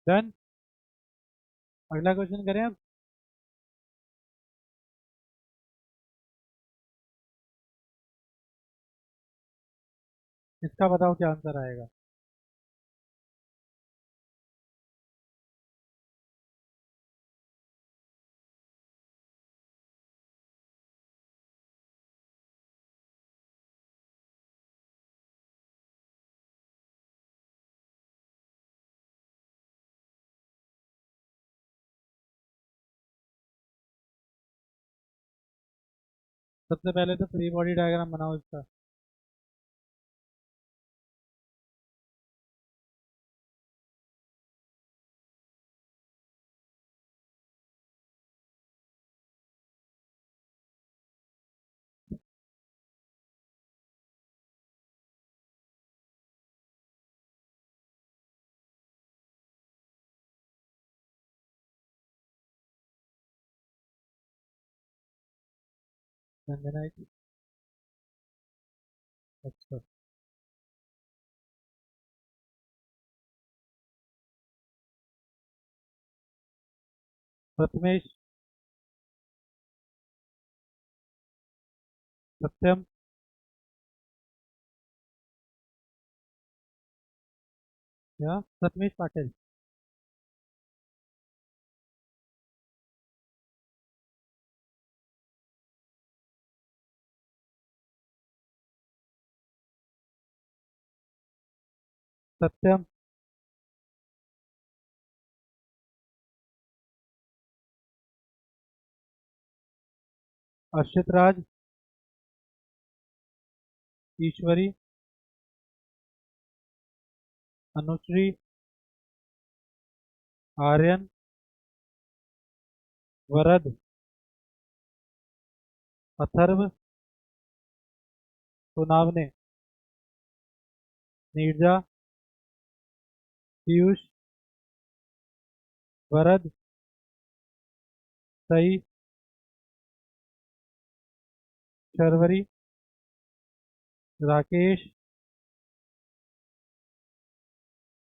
डन। अगला क्वेश्चन करें अब। इसका बताओ क्या आंसर आएगा। सबसे पहले तो फ्री बॉडी डायग्राम बनाओ इसका। ध्यान देना है कि- अच्छा। प्रथमेश। सत्यम। क्या प्रथमेश पाटिल? सत्यम। अर्षित राज। ईश्वरी। अनुश्री। आर्यन। वरद। अथर्व। सुनावने। नीरजा। पीयूष। वरद। सई। शर्वरी। राकेश।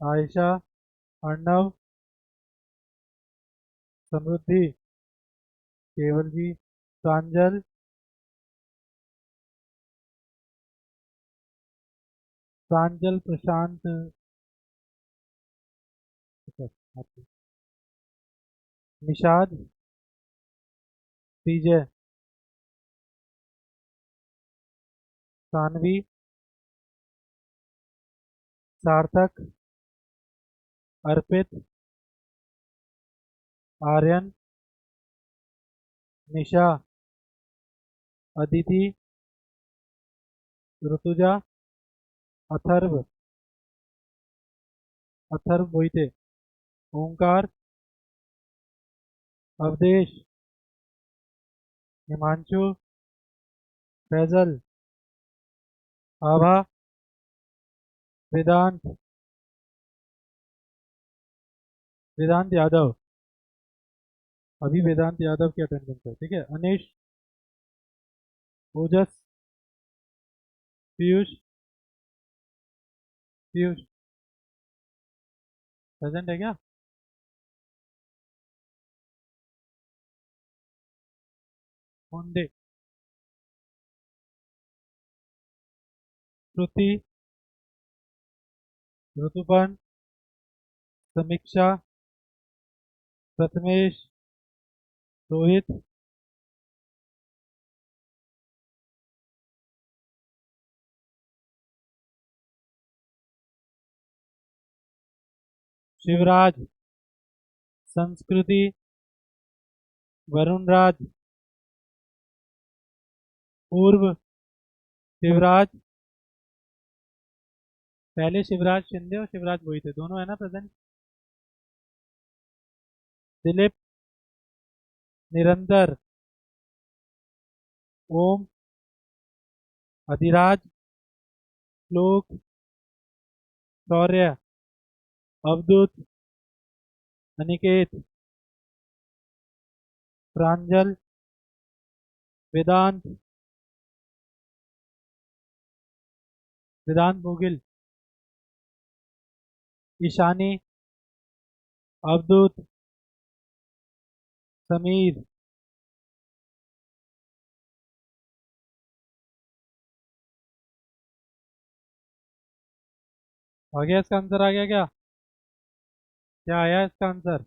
आयशा। अर्णव। समृद्धि। केवल जी। प्रांजल। प्रांजल प्रशांत। निषाद। विजय। सानवी। सार्थक। अर्पित। आर्यन। निशा। अदिति। ऋतुजा। अथर्व। अथर्व मोहिते। ओंकार। अवधेश। हिमांशु। फैजल। आभा। वेदांत। वेदांत यादव। अभी वेदांत यादव की अटेंडेंस है, ठीक है। अनिश। ओजस। पीयूष। पीयूष प्रेजेंट है क्या? होंडे। श्रुति। ऋतुपर्ण। समीक्षा। प्रथमेश। रोहित। शिवराज। संस्कृति। वरुण राज। पूर्व शिवराज, पहले शिवराज शिंदे और शिवराज मोहिते दोनों है ना प्रेजेंट। दिलीप, निरंतर, ओम, अधिराज, श्लोक, शौर्य, अवधूत, अनिकेत, प्रांजल, वेदांत, वेदांत मुगिल, ईशानी, अवधूत, समीर, आ गया इसका आंसर, आ गया क्या? क्या आया इसका आंसर?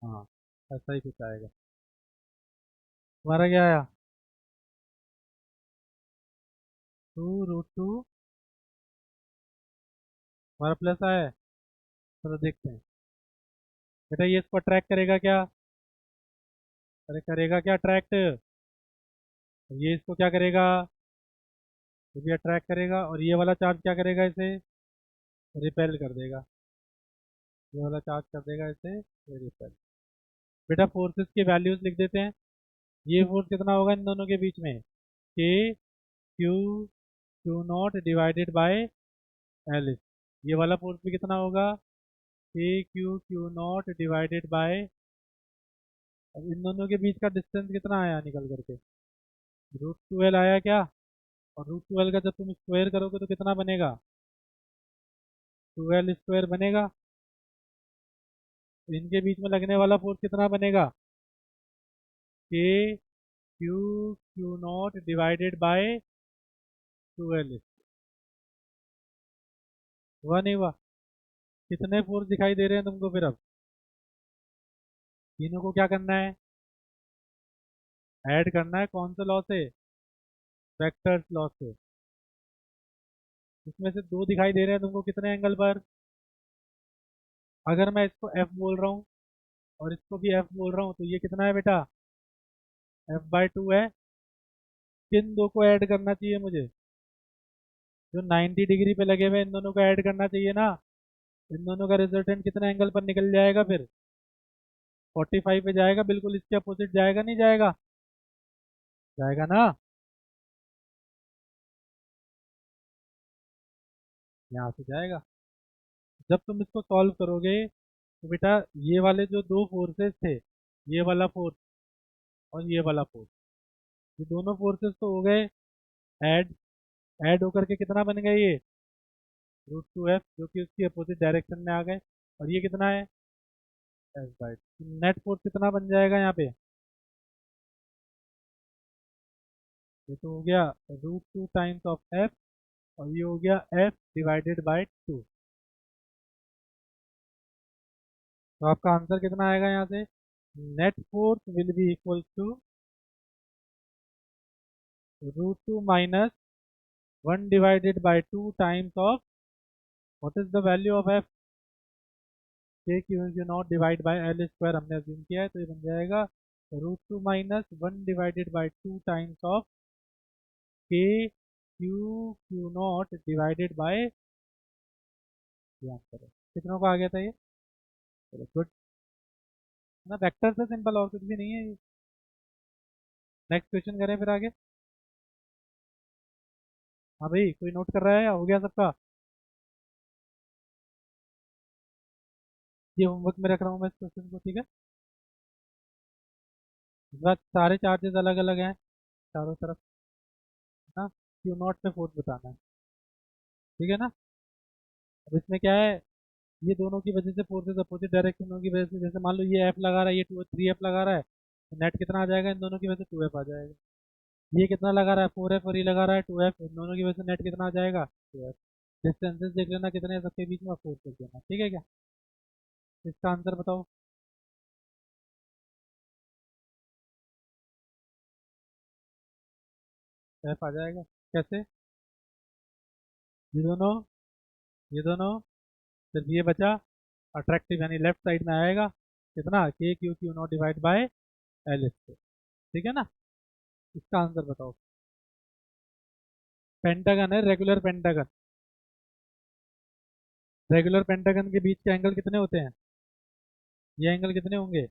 हाँ, ऐसा ही कुछ आएगा। तुम्हारा क्या आया? 2√2, हमारा प्लस आया है। चलो देखते हैं। बेटा ये इसको ट्रैक करेगा क्या? अरे करेगा क्या ट्रैक्ट? ये इसको क्या करेगा? ये भी अट्रैक्ट करेगा, और ये वाला चार्ज क्या करेगा? इसे रिपेल कर देगा। ये वाला चार्ज कर देगा इसे रिपेल। बेटा फोर्सेस की वैल्यूज लिख देते हैं। ये फोर्स कितना होगा इन दोनों के बीच में? के Q Q naught divided by L. ये वाला फोर्स भी कितना होगा? K Q Q naught divided bye. अब इन दोनों के बीच का डिस्टेंस कितना आया निकल करके? √12 आया क्या? और √12 का जब तुम स्क्वायर करोगे तो कितना बनेगा? 12 स्क्वायर बनेगा। तो इनके बीच में लगने वाला फोर्स कितना बनेगा? के Q Q naught divided bye 12। हुआ नहीं हुआ? कितने फोर्स दिखाई दे रहे हैं तुमको फिर अब? तीनों को क्या करना है? ऐड करना है। कौन से लॉ से? वेक्टर्स लॉ से। इसमें से दो दिखाई दे रहे हैं तुमको कितने एंगल पर? अगर मैं इसको एफ बोल रहा हूँ और इसको भी एफ बोल रहा हूँ तो ये कितना है बेटा? F/2 है। किन दो को ऐड करना चाहिए मुझे? जो 90 डिग्री पे लगे हुए हैं, इन दोनों को ऐड करना चाहिए ना। इन दोनों का रिजल्टेंट कितने एंगल पर निकल जाएगा फिर? 45 पे जाएगा, बिल्कुल इसके अपोजिट जाएगा नहीं जाएगा? जाएगा ना। यहाँ से जाएगा। जब तुम इसको सॉल्व करोगे तो बेटा ये वाले जो दो फोर्सेस थे, ये वाला फोर्स और ये वाला फोर्स, ये दोनों फोर्सेस तो हो गए ऐड। ऐड होकर के कितना बन गए ये? √2f, जो कि उसकी अपोजिट डायरेक्शन में आ गए। और ये कितना है? F/2। नेट फोर्स कितना बन जाएगा यहाँ पे? ये तो हो गया √2 टाइम्स ऑफ एफ, और ये हो गया F/2। तो आपका आंसर कितना आएगा यहाँ से? Net force will be equal to √2 minus 1/2 times of, what is the value of F? K Q naught divide by L square हमने अज्यूम किया है, तो ये बन जाएगा √2 minus 1/2 times of K Q naught divided by. ये answer है। कितनों का आ गया था ये? चलो गुड। ना वेक्टर से सिंपल, और कुछ भी नहीं है ये। नेक्स्ट क्वेश्चन करें फिर आगे। हाँ भाई, कोई नोट कर रहा है या हो गया सबका? ये होमवर्क में रख रहा हूँ मैं इस क्वेश्चन को, ठीक है? इस बार सारे चार्जेस अलग अलग हैं चारों तरफ, है ना? क्यू नॉट पे फोर्स बताना है, ठीक है ना? अब इसमें क्या है, ये दोनों की वजह से फोर्सेस अपोजिट डायरेक्शनों की वजह से, जैसे मान लो ये एफ लगा रहा है, ये 3f लगा रहा है, तो नेट कितना आ जाएगा? इन दोनों की वजह से 2f आ जाएगा। ये कितना लगा रहा है? 4f, और ये लगा रहा है 2f, इन दोनों की वजह से नेट कितना आ जाएगा? 2f। डिस्टेंसेस देख लेना कितने हैं सबके बीच में, फोर्स देख लेना, ठीक है क्या? इसका आंसर बताओ। एफ आ जाएगा। कैसे? ये दोनों सिर्फ ये बचा, अट्रैक्टिव यानी लेफ्ट साइड में आएगा, कितना के Q Q naught divide by L square. ठीक है ना, इसका आंसर बताओ। पेंटागन है, रेगुलर पेंटागन। रेगुलर पेंटागन के बीच के एंगल कितने होते हैं? ये एंगल कितने होंगे?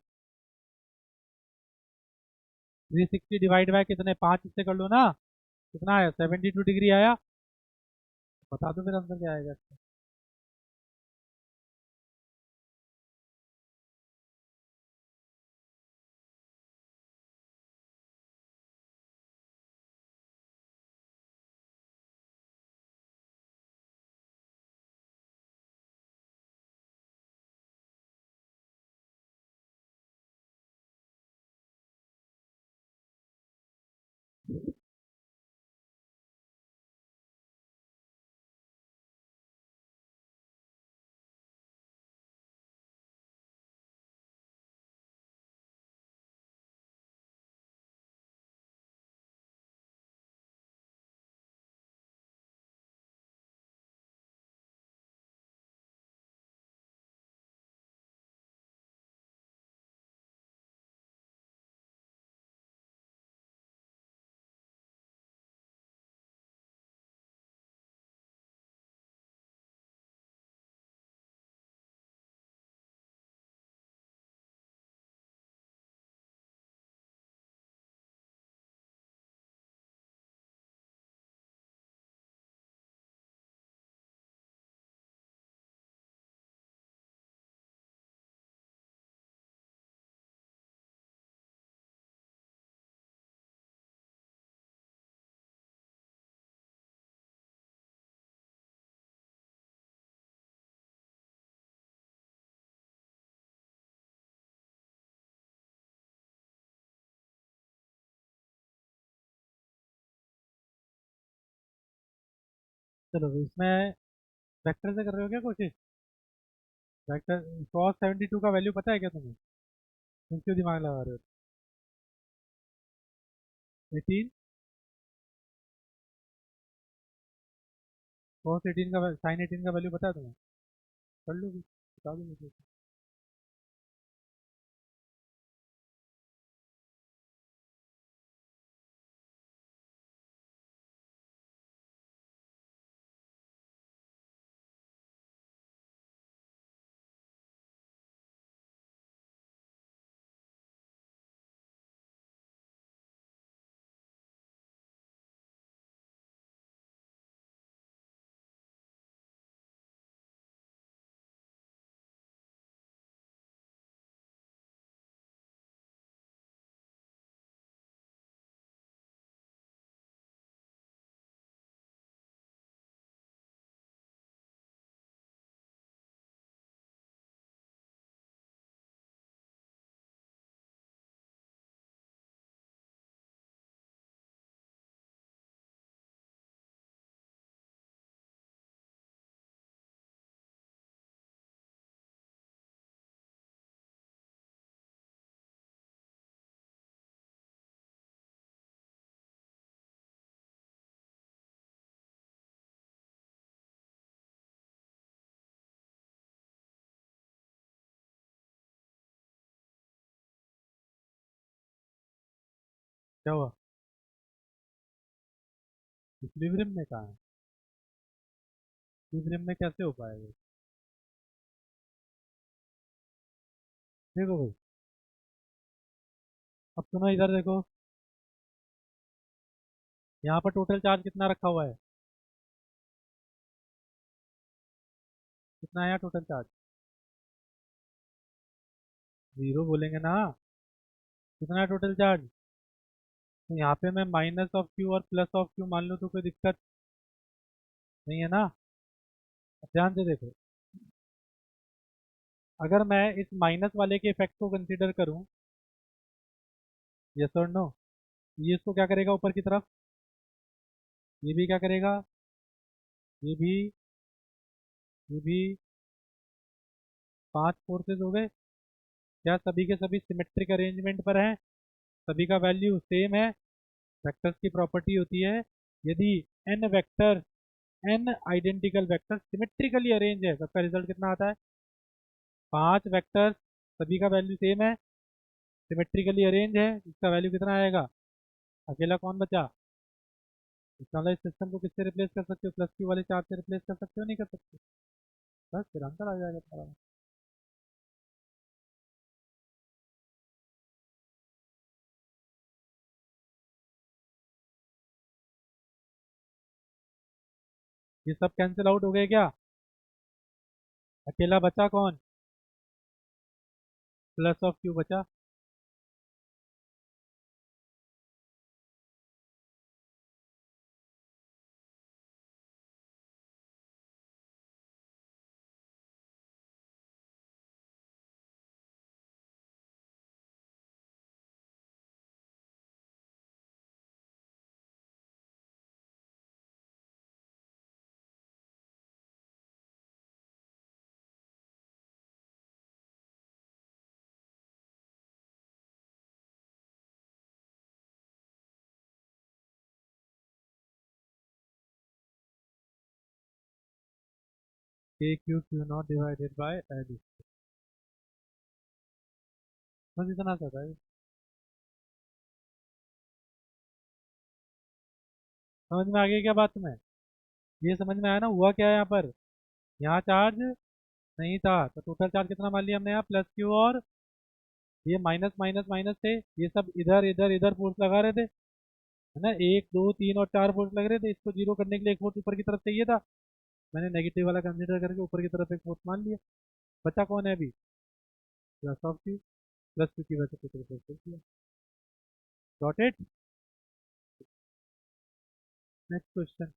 360 डिवाइड बाय कितने, 5 इससे कर लो ना, कितना आया? 72 डिग्री आया। बता दो फिर आंसर क्या आएगा इसका। चलो इसमें वेक्टर से कर रहे हो क्या कोशिश? वेक्टर cos 72 का वैल्यू पता है क्या तुम्हें? तुम क्यों दिमाग लगा रहे हो? 18। cos 18 का sin 18 का वैल्यू पता है तुम्हें? कर लो भी, बता दो मुझे। क्या हुआ? इक्विलिब्रियम में कहाँ है? इक्विलिब्रियम में कैसे हो पाएगा? देखो भाई, अब सुनो इधर देखो, यहाँ पर टोटल चार्ज कितना रखा हुआ है? कितना आया टोटल चार्ज? जीरो बोलेंगे ना। कितना है टोटल चार्ज? तो यहाँ पे मैं माइनस ऑफ क्यू और प्लस ऑफ क्यू मान लूँ तो कोई दिक्कत नहीं है ना। अब ध्यान से देखो, अगर मैं इस माइनस वाले के इफेक्ट को कंसीडर करूँ, यस और नो, ये इसको क्या करेगा ऊपर की तरफ? ये भी क्या करेगा? ये भी, ये भी। 5 फोर्सेस हो गए। क्या सभी के सभी सिमेट्रिक अरेंजमेंट पर हैं? सभी का वैल्यू सेम है। वेक्टर्स की प्रॉपर्टी होती है, यदि n vector, n identical vector symmetrically arrange है, सबका रिजल्ट कितना आता है? 5 वेक्टर्स सभी का वैल्यू सेम है, सिमेट्रिकली अरेंज है, इसका वैल्यू कितना आएगा? अकेला कौन बचा? इसका मतलब इस सिस्टम को किससे रिप्लेस कर सकते हो? प्लस क्यू वाले चार्ज से रिप्लेस कर सकते हो, नहीं कर सकते? बस फिर आंसर आ जाएगा तुम्हारा। ये सब कैंसिल आउट हो गए क्या? अकेला बचा कौन? प्लस ऑफ क्यू बचा। के Q Q naught divided by L. बस इतना सा था ये। समझ में आ गई क्या बात तुम्हें? ये समझ में आया ना हुआ क्या है यहाँ पर? यहाँ चार्ज नहीं था तो टोटल चार्ज कितना मान लिया हमने यहाँ? प्लस क्यू, और ये माइनस माइनस माइनस थे, ये सब इधर इधर इधर फोर्स लगा रहे थे, है ना? एक दो तीन और चार फोर्स लग रहे थे, इसको जीरो करने के लिए एक फोर्स ऊपर की तरफ चाहिए था, मैंने नेगेटिव वाला कंसीडर करके ऊपर की तरफ एक फोर्स मान लिया। बचा कौन है अभी? Plus of Q. Plus Q की वजह से टोटल फोर्स किया। Got it? Next question.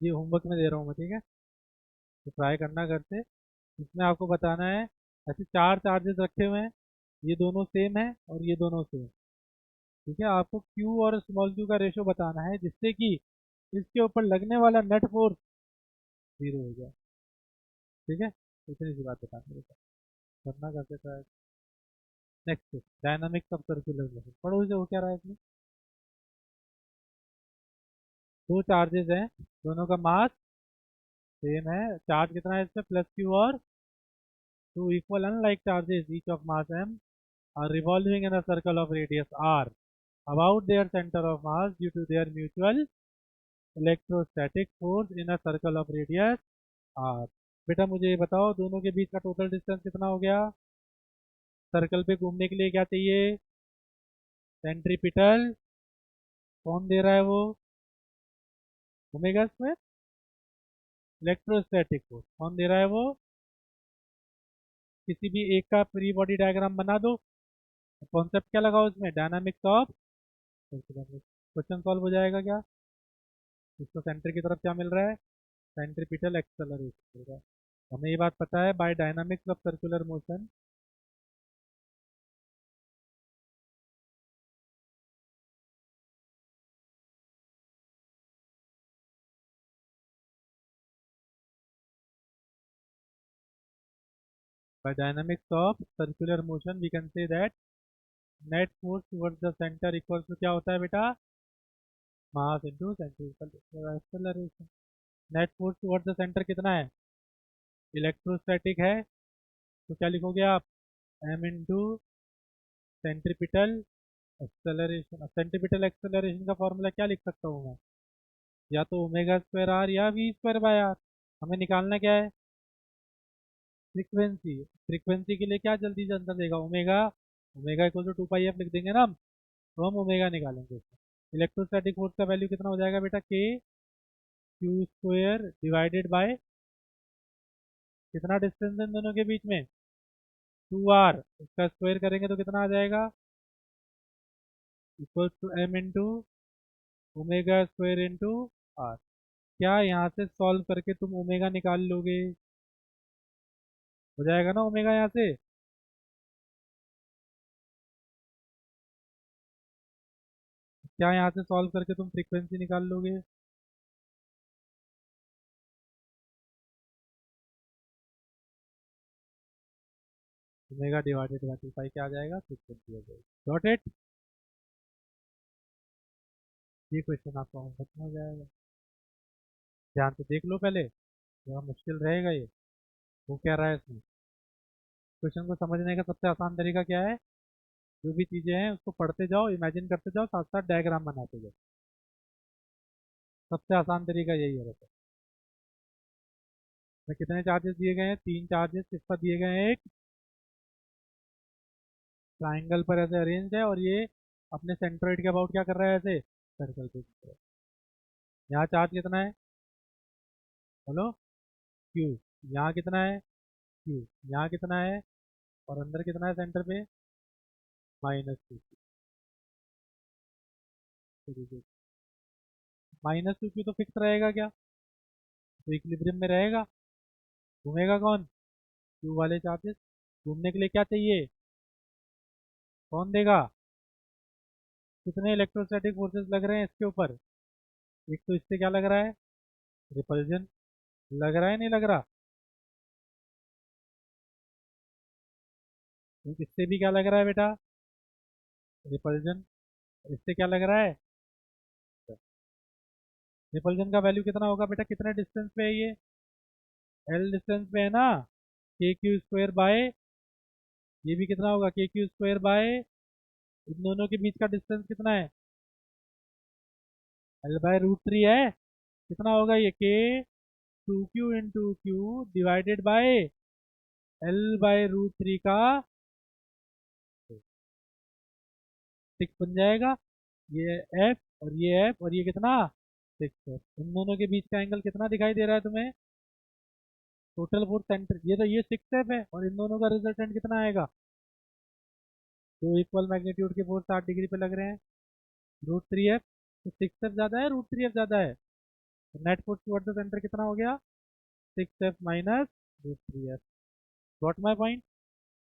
ये होमवर्क में दे रहा हूँ मैं, ठीक है? तो ट्राई करना घर से। इसमें आपको बताना है, ऐसे चार चार्जेस रखे हुए हैं, ये दोनों सेम है और ये दोनों सेम, ठीक है? आपको Q और स्मॉल q का रेशो बताना है जिससे कि इसके ऊपर लगने वाला नेट फोर्स जीरो हो जाए, ठीक है? इतनी सी बात बताना है, करना करते try. Next, dynamics of circular motion पढ़ो, इसे हो क्या रहा है इसमें? दो चार्जेस हैं, दोनों का मास सेम है, चार्ज कितना है इसमें? प्लस क्यू और two equal unlike charges each of mass m are revolving in a circle of radius r about their center of mass due to their mutual electrostatic force in a circle of radius r। बेटा मुझे ये बताओ, दोनों के बीच का total distance कितना हो गया? सर्कल पे घूमने के लिए क्या चाहिए? सेंट्रीपिटल। कौन दे रहा है वो? Omega square. इलेक्ट्रोस्टैटिक फोर्स कौन दे रहा है वो? किसी भी एक का फ्री बॉडी डायग्राम बना दो, कॉन्सेप्ट क्या लगाओ उसमें? Dynamics of. क्वेश्चन सॉल्व हो जाएगा क्या? इसको सेंटर की तरफ क्या मिल रहा है? सेंट्रीपिटल एक्सेलरेशन मिल रहा है। हमें ये बात पता है, by dynamics of circular motion by dynamics of circular motion we can say that net force towards the center equals to क्या होता है बेटा? Mass into centripetal acceleration. Net force towards the centre कितना है? इलेक्ट्रोस्टैटिक है, तो क्या लिखोगे आप? m into centripetal acceleration. अब सेंट्रीपिटल एक्सेलरेशन का फॉर्मूला क्या लिख सकता हूँ मैं? या तो ओमेगा स्क्वायर आर या वी स्क्वायर बाय आर। हमें निकालना क्या है? फ्रीक्वेंसी। फ्रीक्वेंसी के लिए क्या जल्दी से आंसर देगा? Omega. Omega equal to two pi f लिख देंगे ना हम, तो हम ओमेगा निकालेंगे इसका। इलेक्ट्रोस्टैटिक फोर्स का वैल्यू कितना हो जाएगा बेटा? के क्यू स्क्वायर डिवाइडेड बाय कितना डिस्टेंस है इन दोनों के बीच में? To are. इसका स्क्वायर करेंगे तो कितना आ जाएगा? Equal to m into omega square into r. क्या यहाँ से सॉल्व करके तुम ओमेगा निकाल लोगे? हो जाएगा ना ओमेगा यहाँ से? क्या यहाँ से सॉल्व करके तुम फ्रीक्वेंसी निकाल लोगे? ओमेगा डिवाइडेड बाय टू पाई क्या आ जाएगा? फ्रीक्वेंसी हो जाएगी। Got it? ये क्वेश्चन आपका होमवर्क में हो जाएगा, ध्यान से देख लो पहले, थोड़ा मुश्किल रहेगा ये। वो कह रहा है इसमें। क्वेश्चन को समझने का सबसे आसान तरीका क्या है? जो भी चीजें हैं उसको पढ़ते जाओ, इमेजिन करते जाओ, साथ साथ डायग्राम बनाते जाओ। सबसे आसान तरीका यही है वैसे। में कितने चार्जेस दिए गए हैं? 3 चार्जेस किस पर दिए गए हैं? एक ट्राइंगल पर ऐसे अरेंज है, और ये अपने सेंट्रोइड के अबाउट क्या कर रहा है? ऐसे सर्कल पे घूम रहा है। यहाँ चार्ज कितना है? बोलो। क्यू। यहाँ कितना है? क्यू। यहाँ कितना है? और अंदर कितना है सेंटर पे? -2 क्यू। -2 क्यू तो फिक्स रहेगा क्या? तो इक्विलिब्रियम में रहेगा। घूमेगा कौन? क्यू वाले चार्जेस। घूमने के लिए क्या चाहिए? कौन देगा? कितने इलेक्ट्रोस्टैटिक फोर्सेस लग रहे हैं इसके ऊपर? एक तो इससे क्या लग रहा है? रिपल्जन। लग रहा है नहीं लग रहा? एक इससे भी क्या लग रहा है बेटा? रिपल्जन। इससे क्या लग रहा है? रिपल्जन का वैल्यू कितना होगा बेटा? कितने डिस्टेंस पे है ये? एल डिस्टेंस पे है ना? के क्यू स्क्वायर बाय, ये भी कितना होगा? के क्यू स्क्वायर बाय, इन दोनों के बीच का डिस्टेंस कितना है? L/√3 है। कितना होगा ये? के 2Q/Q डिवाइडेड बाय L/√3 का 6 बन जाएगा। ये एफ और ये एफ और ये कितना? 6 है। इन दोनों के बीच का एंगल कितना दिखाई दे रहा है तुम्हें? टोटल फोर्स सेंटर, ये तो ये 6 एफ है, और इन दोनों का रिजल्टेंट कितना आएगा? दो इक्वल मैग्नीट्यूड के फोर्स 60 डिग्री पे लग रहे हैं। √3 एफ। तो 6 एफ ज़्यादा है, √3 एफ ज़्यादा है। तो net force toward the centre कितना हो गया? 6 F minus √3 F. Got my point?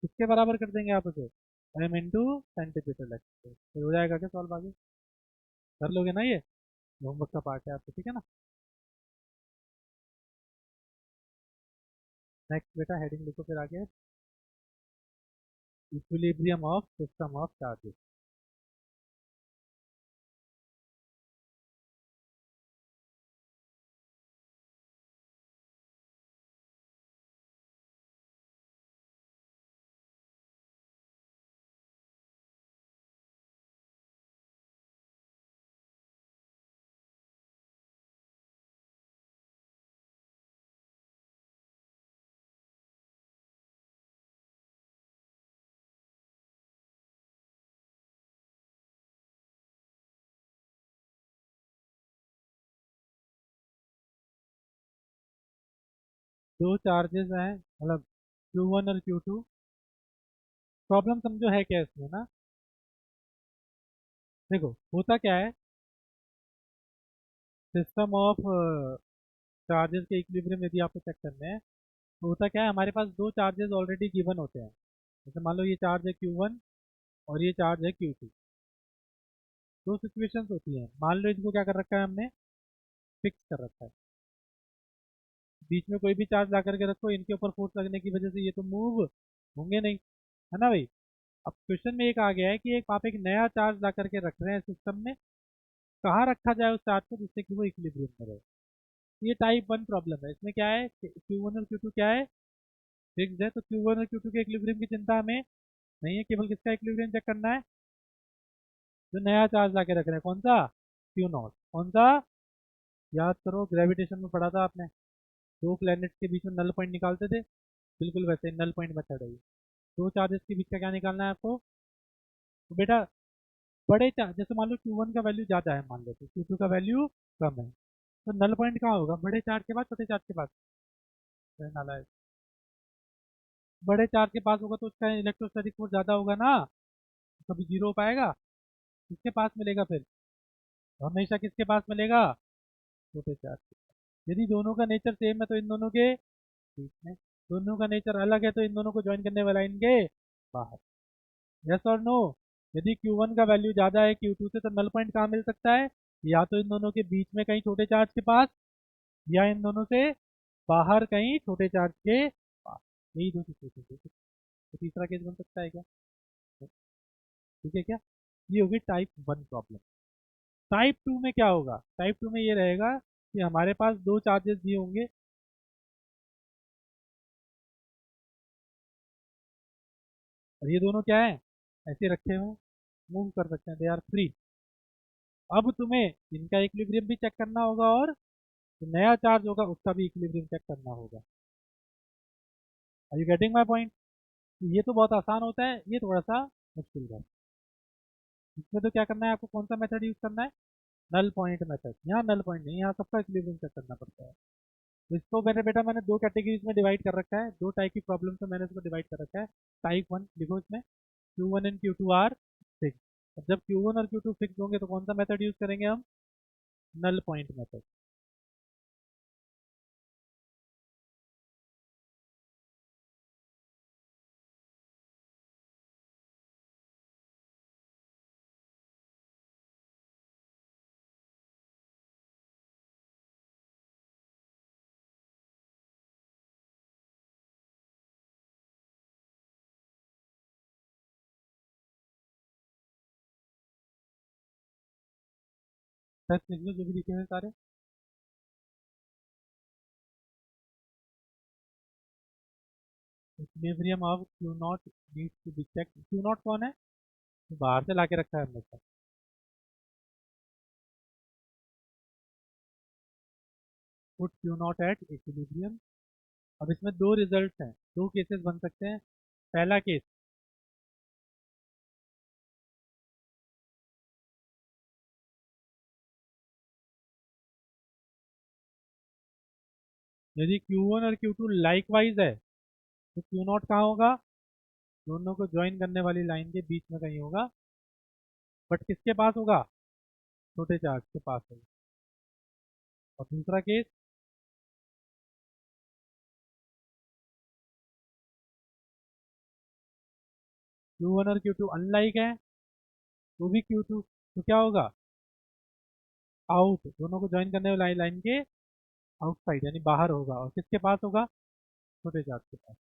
किसके बराबर कर देंगे आप उसे? एम इंटू सेंटीमीटर लेक्चर, तो हो जाएगा क्या सॉल्व आगे? कर लोगे ना ये? होमवर्क का पार्ट है आपको, ठीक है ना? नेक्स्ट बेटा हेडिंग लिखो फिर आगे। Equilibrium of system of charges. दो चार्जेस हैं, मतलब Q1 और Q2। प्रॉब्लम समझो है क्या इसमें ना? देखो होता क्या है, सिस्टम ऑफ चार्जेस के इक्विलिब्रियम यदि आपको चेक करने हैं, तो होता क्या है, हमारे पास दो चार्जेस ऑलरेडी गिवन होते हैं। जैसे मान लो ये चार्ज है Q1 और ये चार्ज है Q2। दो सिचुएशंस होती हैं। मान लो इनको क्या कर रखा है हमने? फिक्स कर रखा है। बीच में कोई भी चार्ज ला करके रखो, इनके ऊपर फोर्स लगने की वजह से ये तो मूव होंगे नहीं, है ना भाई? अब क्वेश्चन में एक आ गया है कि एक आप एक नया चार्ज ला करके रख रहे हैं सिस्टम में। कहाँ रखा जाए उस चार्ज को जिससे कि वो इक्विलिब्रियम में रहे? ये टाइप 1 प्रॉब्लम है। इसमें क्या है? Q1 और Q2 क्या है? फिक्स्ड है। तो Q1 और Q2 के इक्विलिब्रियम की चिंता हमें नहीं है, केवल किसका इक्विलिब्रियम चेक करना है? जो नया चार्ज ला के रख रहे हैं, कौन सा? Q0। कौन सा? याद करो, ग्रेविटेशन में पढ़ा था आपने, दो प्लैनेट्स के बीच में नल पॉइंट निकालते थे। बिल्कुल वैसे नल पॉइंट मेथड है ये। दो चार्जेस के बीच का क्या निकालना है आपको? तो बेटा बड़े चार्ज, जैसे मान लो Q1 का वैल्यू ज़्यादा है, मान लो तो Q2 का वैल्यू कम है, तो नल पॉइंट कहाँ होगा? बड़े चार्ज के पास, छोटे चार्ज के पास? रहने वाला है। बड़े चार्ज के पास होगा तो उसका इलेक्ट्रोस्टैटिक फोर्स ज़्यादा होगा ना, तो कभी जीरो हो पाएगा? किसके पास मिलेगा फिर? हमेशा किसके पास मिलेगा? छोटे चार्ज के पास। यदि दोनों का नेचर सेम है तो इन दोनों के बीच में, दोनों का नेचर अलग है तो इन दोनों को ज्वाइन करने वाला इनके बाहर। यस और नो? यदि Q1 का वैल्यू ज़्यादा है Q2 से, तो नल पॉइंट कहाँ मिल सकता है? या तो इन दोनों के बीच में कहीं छोटे चार्ज के पास, या इन दोनों से बाहर कहीं छोटे चार्ज के पास। यही दो सिचुएशन है। तो तीसरा केस बन सकता है क्या? ठीक है क्या? ये होगी टाइप 1 प्रॉब्लम। टाइप 2 में क्या होगा? टाइप 2 में ये रहेगा कि हमारे पास दो चार्जेस दिए होंगे, और ये दोनों क्या है, ऐसे रखे हुए, मूव कर सकते हैं, दे आर फ्री। अब तुम्हें इनका इक्विलिब्रियम भी चेक करना होगा और जो नया चार्ज होगा उसका भी इक्विलिब्रियम चेक करना होगा। Are you getting my point? ये तो बहुत आसान होता है, ये थोड़ा सा मुश्किल है। इसमें तो क्या करना है आपको, कौन सा मेथड यूज करना है, नल पॉइंट मेथड। यहाँ नल पॉइंट नहीं, यहाँ सबका इक्विलिब्रियम चेक करना पड़ता है। तो इसको मेरे बेटा मैंने दो कैटेगरीज में डिवाइड कर रखा है, दो टाइप की प्रॉब्लम से मैंने इसको डिवाइड कर रखा है। टाइप वन लिखो इसमें, Q1 and Q2 are fix. अब जब Q1 और Q2 फिक्स होंगे तो कौन सा मेथड यूज करेंगे हम, नल पॉइंट मेथड। टेस्ट लिख लो जो भी लिखे हुए सारे। Equilibrium of Q naught needs to be check. Q naught कौन है, तो बाहर से लाके रखा है हमने सब। Put Q not at equilibrium. अब इसमें दो रिजल्ट हैं, दो केसेस बन सकते हैं। पहला केस, यदि Q1 और Q2 लाइकवाइज है तो Q नॉट कहाँ होगा, दोनों को ज्वाइन करने वाली लाइन के बीच में कहीं होगा, बट किसके पास होगा, छोटे चार्ज के पास होगा। और दूसरा केस, Q1 और Q2 अनलाइक है, तो भी Q2 तो क्या होगा, आउट, दोनों को ज्वाइन करने वाली लाइन के आउटसाइड यानी बाहर होगा। और किसके पास होगा, छोटे चार्ज के पास।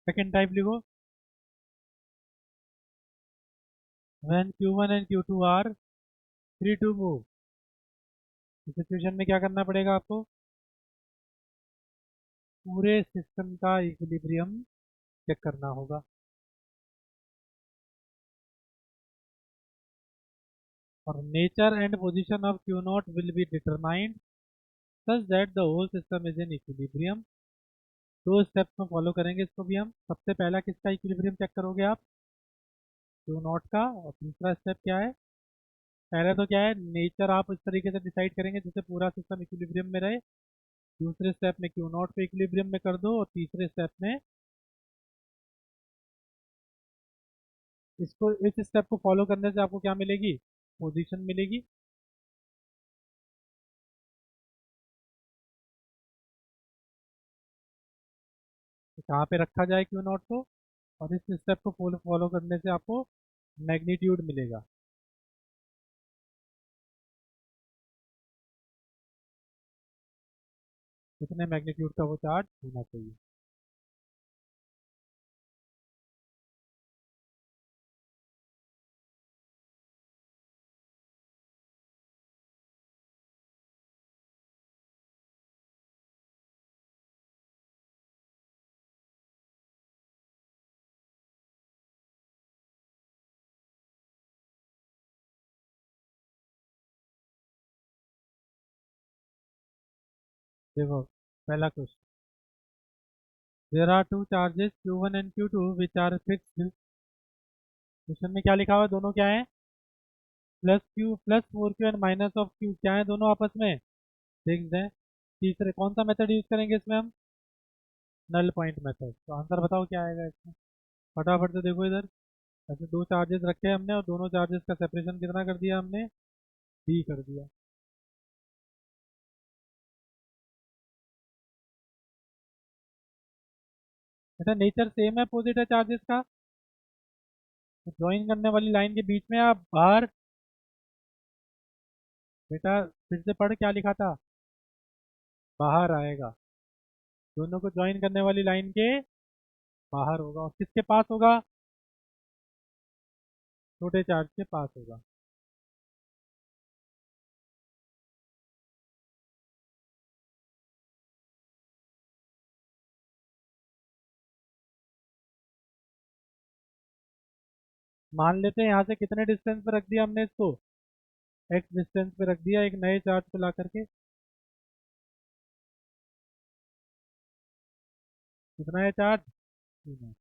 सेकेंड टाइप लिखो, when Q1 and Q2 are free to move। इस सिचुएशन में क्या करना पड़ेगा आपको, पूरे सिस्टम का इक्विलिब्रियम चेक करना होगा। और nature and position of Q naught will be determined such that the whole system is in equilibrium. दो स्टेप्स में फॉलो करेंगे इसको भी हम। सबसे पहला किसका इक्विलिब्रियम चेक करोगे आप, Q नॉट का। और दूसरा स्टेप क्या है, पहले तो क्या है, नेचर आप इस तरीके से डिसाइड करेंगे जिससे पूरा सिस्टम इक्विलिब्रियम में रहे। दूसरे स्टेप में Q नॉट को इक्विलिब्रियम में कर दो, और तीसरे स्टेप में इसको, इस स्टेप को फॉलो करने से आपको क्या मिलेगी, पोजीशन मिलेगी। तो कहाँ पे रखा जाए Q नॉट को, और इस स्टेप को फॉलो फॉलो करने से आपको मैग्नीट्यूड मिलेगा। कितने मैग्नीट्यूड का वो चार्ज होना चाहिए। देखो पहला question, there are two charges Q1 and Q2 which are fixed. Question में क्या लिखा हुआ है, दोनों क्या है, +4Q एंड -Q, क्या है दोनों आपस में फिक्स्ड है। तीसरे कौन सा मेथड यूज करेंगे इसमें हम, नल पॉइंट मेथड। तो आंसर बताओ क्या आएगा इसमें, फटाफट से देखो इधर। ऐसे दो चार्जेस रखे हमने और दोनों चार्जेस का सेपरेशन कितना कर दिया हमने, डी कर दिया। बेटा नेचर सेम है अपोजिट है चार्जेस का, तो ज्वाइन करने वाली लाइन के बीच में आप बाहर, बेटा फिर से पढ़ क्या लिखा था, बाहर आएगा, दोनों को ज्वाइन करने वाली लाइन के बाहर होगा, और किसके पास होगा, छोटे चार्ज के पास होगा। मान लेते हैं यहाँ से कितने डिस्टेंस पे रख दिया हमने इसको, एक्स डिस्टेंस पे रख दिया एक नए चार्ज को ला करके, कितना है चार्ज, 3 है।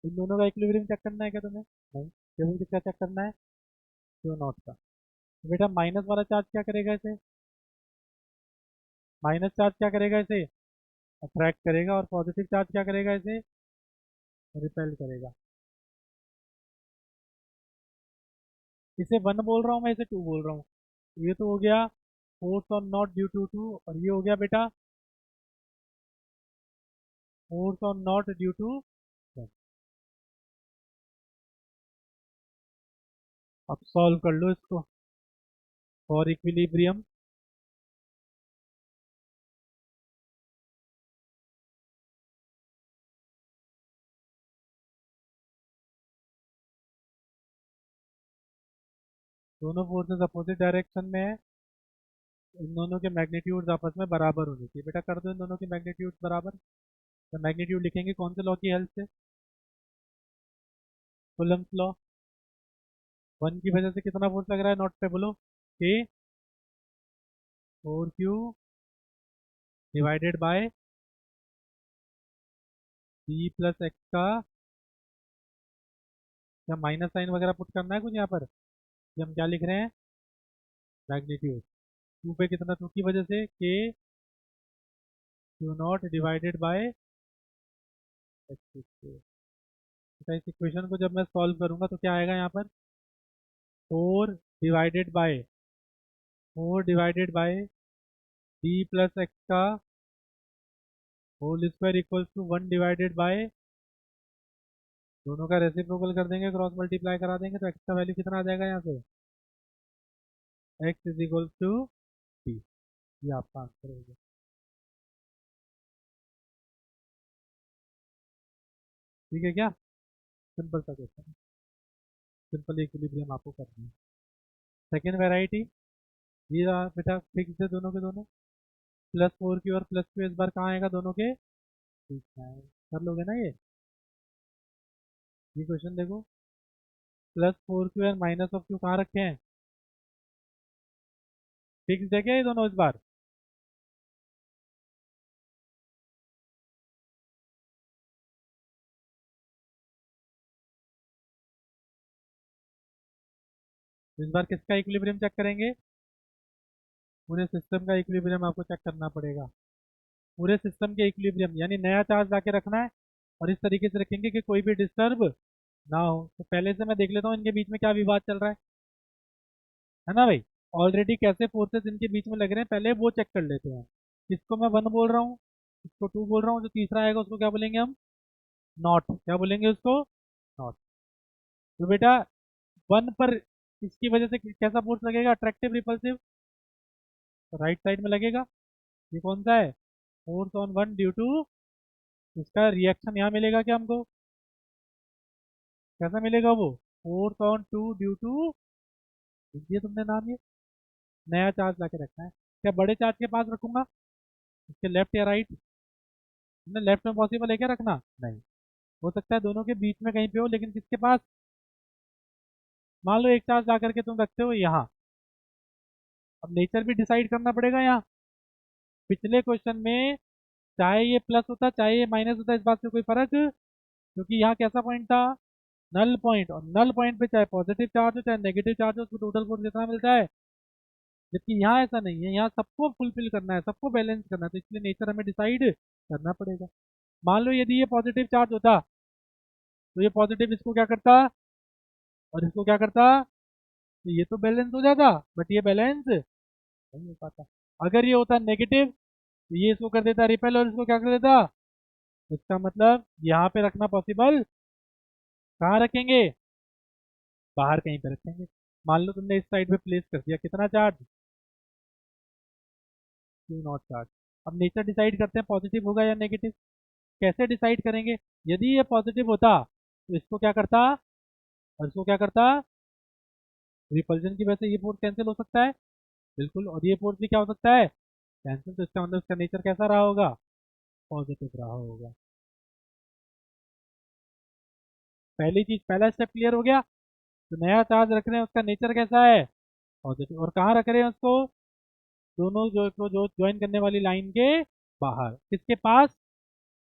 इन दोनों का इक्विलिब्रियम चेक करना है क्या तुम्हें, नहीं, केवल किसका चेक करना है, क्यू नॉट का। तो बेटा माइनस वाला चार्ज क्या करेगा इसे, माइनस चार्ज क्या करेगा इसे, अट्रैक्ट करेगा, और पॉजिटिव चार्ज क्या करेगा इसे, रिपेल करेगा। इसे 1 बोल रहा हूँ मैं, इसे 2 बोल रहा हूँ। ये तो हो गया force on naught due to two, और ये हो गया बेटा force on naught due to. अब सॉल्व कर लो इसको, फॉर इक्विलिब्रियम। दोनों फोर्सेस अपोजिट डायरेक्शन में है, इन दोनों के मैग्नीट्यूड्स आपस में बराबर होने चाहिए। बेटा कर दो इन दोनों के मैग्नीट्यूड्स बराबर। तो मैग्नीट्यूड लिखेंगे कौन से लॉ की हेल्प से, कूलम्स लॉ। 1 की वजह से कितना फोर्स लग रहा है नॉट पे, बोलो, k 4Q divided by B plus x का, क्या माइनस साइन वगैरह पुट करना है कुछ यहाँ पर, कि हम क्या लिख रहे हैं, मैग्नीट्यूड। 2 पे कितना, 2 की वजह से के Q naught divided by X square. इस इक्वेशन को जब मैं सॉल्व करूंगा तो क्या आएगा यहाँ पर, 4 divided by 4 divided by B plus x का whole square equals to 1 divided by, दोनों का रेसिप्रोकल कर देंगे, क्रॉस मल्टीप्लाई करा देंगे, तो एक्स का वैल्यू कितना आ जाएगा यहाँ से, x is equal to t. ये आपका आंसर हो गया। ठीक है क्या, सिंपल सा क्वेश्चन, सिंपल इक्विलिब्रियम आपको करना है। सेकेंड वेराइटी, ये रहा बेटा फिक्स है दोनों के दोनों, +4Q और +Q इस बार कहाँ आएगा दोनों के बीच में आएगा। कर लोगे ना ये क्वेश्चन देखो, +4Q और -Q कहाँ रखे हैं, फिक्स है क्या ये दोनों इस बार, इस बार किसका इक्विलिब्रियम चेक करेंगे, पूरे सिस्टम का इक्विलिब्रियम आपको चेक करना पड़ेगा। पूरे सिस्टम के इक्विलिब्रियम यानी नया चार्ज लाके रखना है, और इस तरीके से रखेंगे कि कोई भी डिस्टर्ब ना हो। तो पहले से मैं देख लेता हूँ इनके बीच में क्या विवाद चल रहा है ना भाई, ऑलरेडी कैसे फोर्सेस इनके बीच में लग रहे हैं पहले वो चेक कर लेते हैं। इसको मैं 1 बोल रहा हूँ, इसको 2 बोल रहा हूँ, जो तीसरा आएगा उसको क्या बोलेंगे हम, नॉट, क्या बोलेंगे उसको, नॉट। तो बेटा 1 पर इसकी वजह से कैसा फोर्स लगेगा, अट्रैक्टिव रिपल्सिव, तो राइट साइड में लगेगा। ये कौन सा है, फोर्स ऑन 1 ड्यू टू, इसका रिएक्शन यहाँ मिलेगा क्या हमको, कैसा मिलेगा वो, फोर्स ऑन 2 ड्यू टू, ये तुमने नाम ये नया चार्ज लाके रखना है। क्या बड़े चार्ज के पास रखूंगा, इसके लेफ्ट या राइट, तुमने लेफ्ट में पॉसिबल है क्या रखना, नहीं, हो सकता है दोनों के बीच में कहीं पे हो, लेकिन किसके पास, मान लो एक चार्ज ला करके तुम रखते हो यहाँ, अब नेचर भी डिसाइड करना पड़ेगा यहाँ, पिछले क्वेश्चन में चाहे ये प्लस होता चाहे ये माइनस होता, इस बात से कोई फर्क, क्योंकि यहाँ कैसा पॉइंट था, नल पॉइंट, और नल पॉइंट पे चाहे पॉजिटिव चार्ज हो चाहे नेगेटिव चार्ज हो, उसको टोटल फोर्स कितना मिलता है। जबकि यहाँ ऐसा नहीं है, यहाँ सबको फुलफिल करना है, सबको बैलेंस करना है, तो इसलिए नेचर हमें डिसाइड करना पड़ेगा। मान लो यदि ये पॉजिटिव चार्ज होता तो ये पॉजिटिव इसको क्या करता और इसको क्या करता, तो ये तो बैलेंस हो जाता, बट ये बैलेंस नहीं हो पाता। अगर ये होता नेगेटिव तो ये इसको कर देता रिपेल और इसको क्या कर देता, तो इसका मतलब यहाँ पे रखना पॉसिबल, कहाँ रखेंगे, बाहर कहीं पे रखेंगे। मान लो तुमने इस साइड पे प्लेस कर दिया, कितना चार्ज, क्यू नॉट चार्ज। अब नेचर डिसाइड करते हैं पॉजिटिव होगा या नेगेटिव। कैसे डिसाइड करेंगे, यदि ये पॉजिटिव होता तो इसको क्या करता और इसको क्या करता, रिपल्जन की वजह से ये फोर्स कैंसिल हो सकता है, बिल्कुल, और ये फोर्स भी क्या हो सकता है, कैंसिल। तो इसका मतलब इसका नेचर कैसा रहा होगा, पॉजिटिव रहा होगा। पहली चीज, पहला स्टेप क्लियर हो गया। तो नया चार्ज रख रहे हैं, उसका नेचर कैसा है, पॉजिटिव, और कहाँ रख रहे हैं उसको, दोनों जो ज्वाइन करने वाली लाइन के बाहर, किसके पास,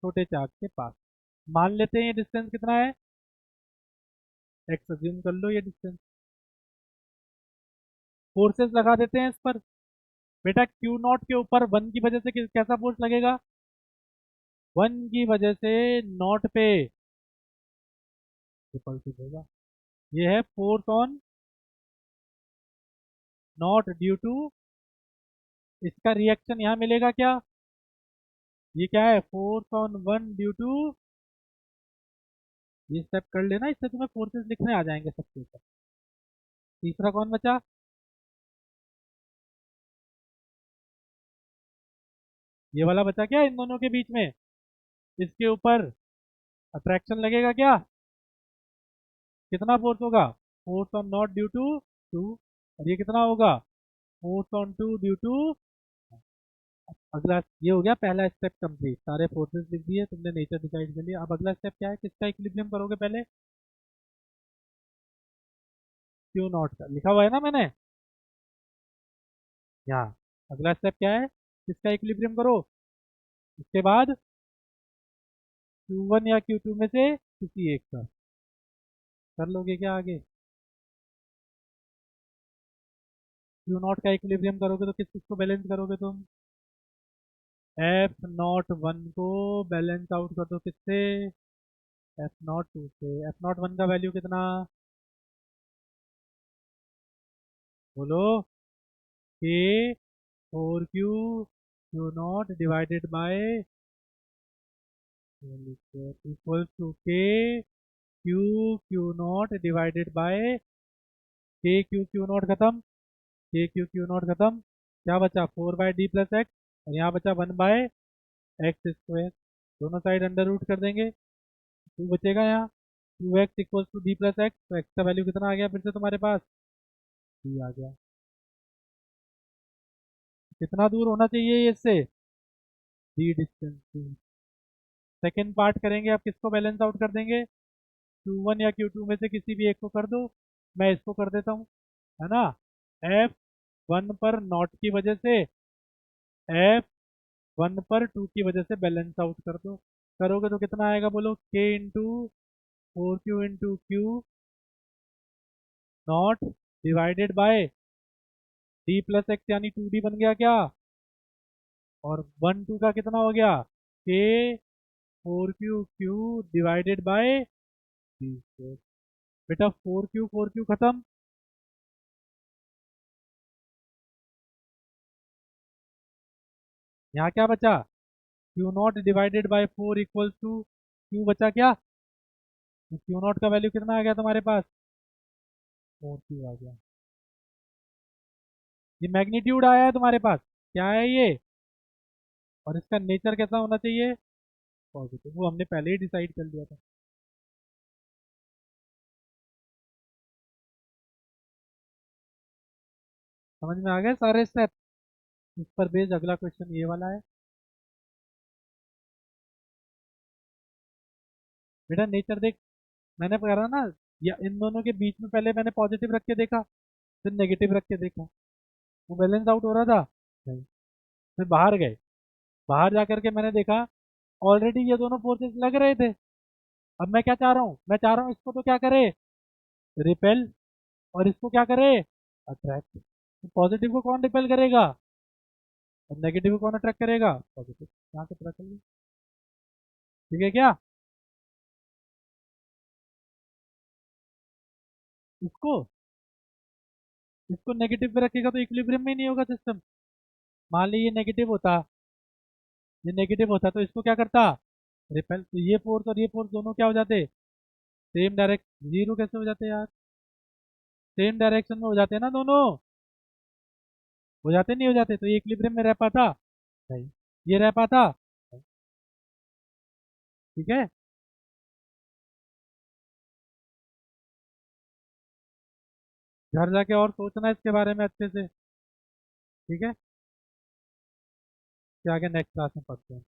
छोटे चार्ज के पास। मान लेते हैं ये डिस्टेंस कितना है, एक्स अज्यूम कर लो ये डिस्टेंस। फोर्सेस लगा देते हैं इस पर। बेटा क्यू नॉट के ऊपर वन की वजह से कैसा फोर्स लगेगा, वन की वजह से नॉट पे रिपल्सिव होगा। ये है force on naught due to, इसका रिएक्शन यहाँ मिलेगा क्या, ये क्या है, force on one due to, ये स्टेप कर लेना, इससे तुम्हें फोर्सेस लिखने आ जाएंगे सबके ऊपर। तीसरा कौन बचा, ये वाला बचा क्या इन दोनों के बीच में, इसके ऊपर अट्रैक्शन लगेगा क्या, कितना फोर्स होगा, force on naught due to two, और ये कितना होगा, force on two due to. अगला ये हो गया पहला स्टेप कंप्लीट, सारे फोर्सेस लिख दिए तुमने, नेचर डिसाइड कर लिया। अब अगला स्टेप क्या है, किसका इक्विलिब्रियम करोगे पहले, क्यू नॉट का, लिखा हुआ है ना मैंने यहाँ। अगला स्टेप क्या है, किसका इक्विलिब्रियम करो, उसके बाद Q1 या Q2 में से किसी एक का, कर लोगे क्या आगे, क्यू नॉट का इक्विलिब्रियम करोगे तो किस किस को बैलेंस करोगे तुम, एफ नॉट वन को बैलेंस आउट कर दो किससे, एफ नॉट टू से। एफ नॉट वन का वैल्यू कितना, बोलो, K four Q Q naught divided by equals to K Q Q naught divided by, K Q Q naught खत्म, K Q Q naught खत्म, क्या बचा, four by D plus X, और यहाँ बचा वन बाय एक्स स्क्वायर। दोनों side under root कर देंगे, टू बचेगा यहाँ, two x equals two d plus x, तो एक्स का वैल्यू कितना आ गया फिर से तुम्हारे पास, डी आ गया। कितना दूर होना चाहिए ये इससे, डी डिस्टेंस। सेकेंड पार्ट करेंगे, अब किसको बैलेंस आउट कर देंगे, Q1 या Q2 में से किसी भी एक को कर दो। मैं इसको कर देता हूँ, है ना, एफ वन पर नॉट की वजह से, एफ वन पर टू की वजह से बैलेंस आउट कर दो। करोगे तो कितना आएगा, बोलो, के into four Q into Q naught divided by D plus x, यानी टू डी बन गया क्या, और वन टू का कितना हो गया, k four Q q divided by d. बेटा फोर क्यू खत्म, यहाँ क्या बचा, q naught divided by four equals to q बचा क्या, तो क्यू नॉट का वैल्यू कितना आ गया तुम्हारे पास, फोर क्यू आ गया। ये मैग्नीट्यूड आया है तुम्हारे पास, क्या है ये, और इसका नेचर कैसा होना चाहिए, पॉजिटिव, वो हमने पहले ही डिसाइड कर लिया था। समझ में आ गए सारे स्टेप। इस पर बेस्ड अगला क्वेश्चन ये वाला है। बेटा नेचर देख, मैंने कहा ना, या इन दोनों के बीच में पहले मैंने पॉजिटिव रख के देखा, फिर नेगेटिव रख के देखा, वो बैलेंस आउट हो रहा था नहीं, फिर बाहर गए, बाहर जा करके मैंने देखा ऑलरेडी ये दोनों फोर्सेस लग रहे थे। अब मैं क्या चाह रहा हूँ, मैं चाह रहा हूँ इसको तो क्या करे, रिपेल, और इसको क्या करे, अट्रैक्ट। तो पॉजिटिव को कौन रिपेल करेगा और नेगेटिव को कौन अट्रैक्ट करेगा, पॉजिटिव। यहाँ से पता चल गया। ठीक है क्या? इसको इसको नेगेटिव पे रखेगा तो इक्विलिब्रियम में ही नहीं होगा सिस्टम। मान ली ये नेगेटिव होता तो इसको क्या करता, रिपेल। तो ये फोर्स और ये फोर्स दोनों क्या हो जाते, सेम डायरेक्ट, जीरो कैसे हो जाते यार, सेम डायरेक्शन में हो जाते हैं ना दोनों, हो जाते नहीं हो जाते, तो ये इक्विलिब्रियम में रह पाता, नहीं। ये रह पाता, नहीं। ठीक है। घर जाके और सोचना इसके बारे में अच्छे से। ठीक है, क्या आगे नेक्स्ट क्लास में पढ़ते हैं।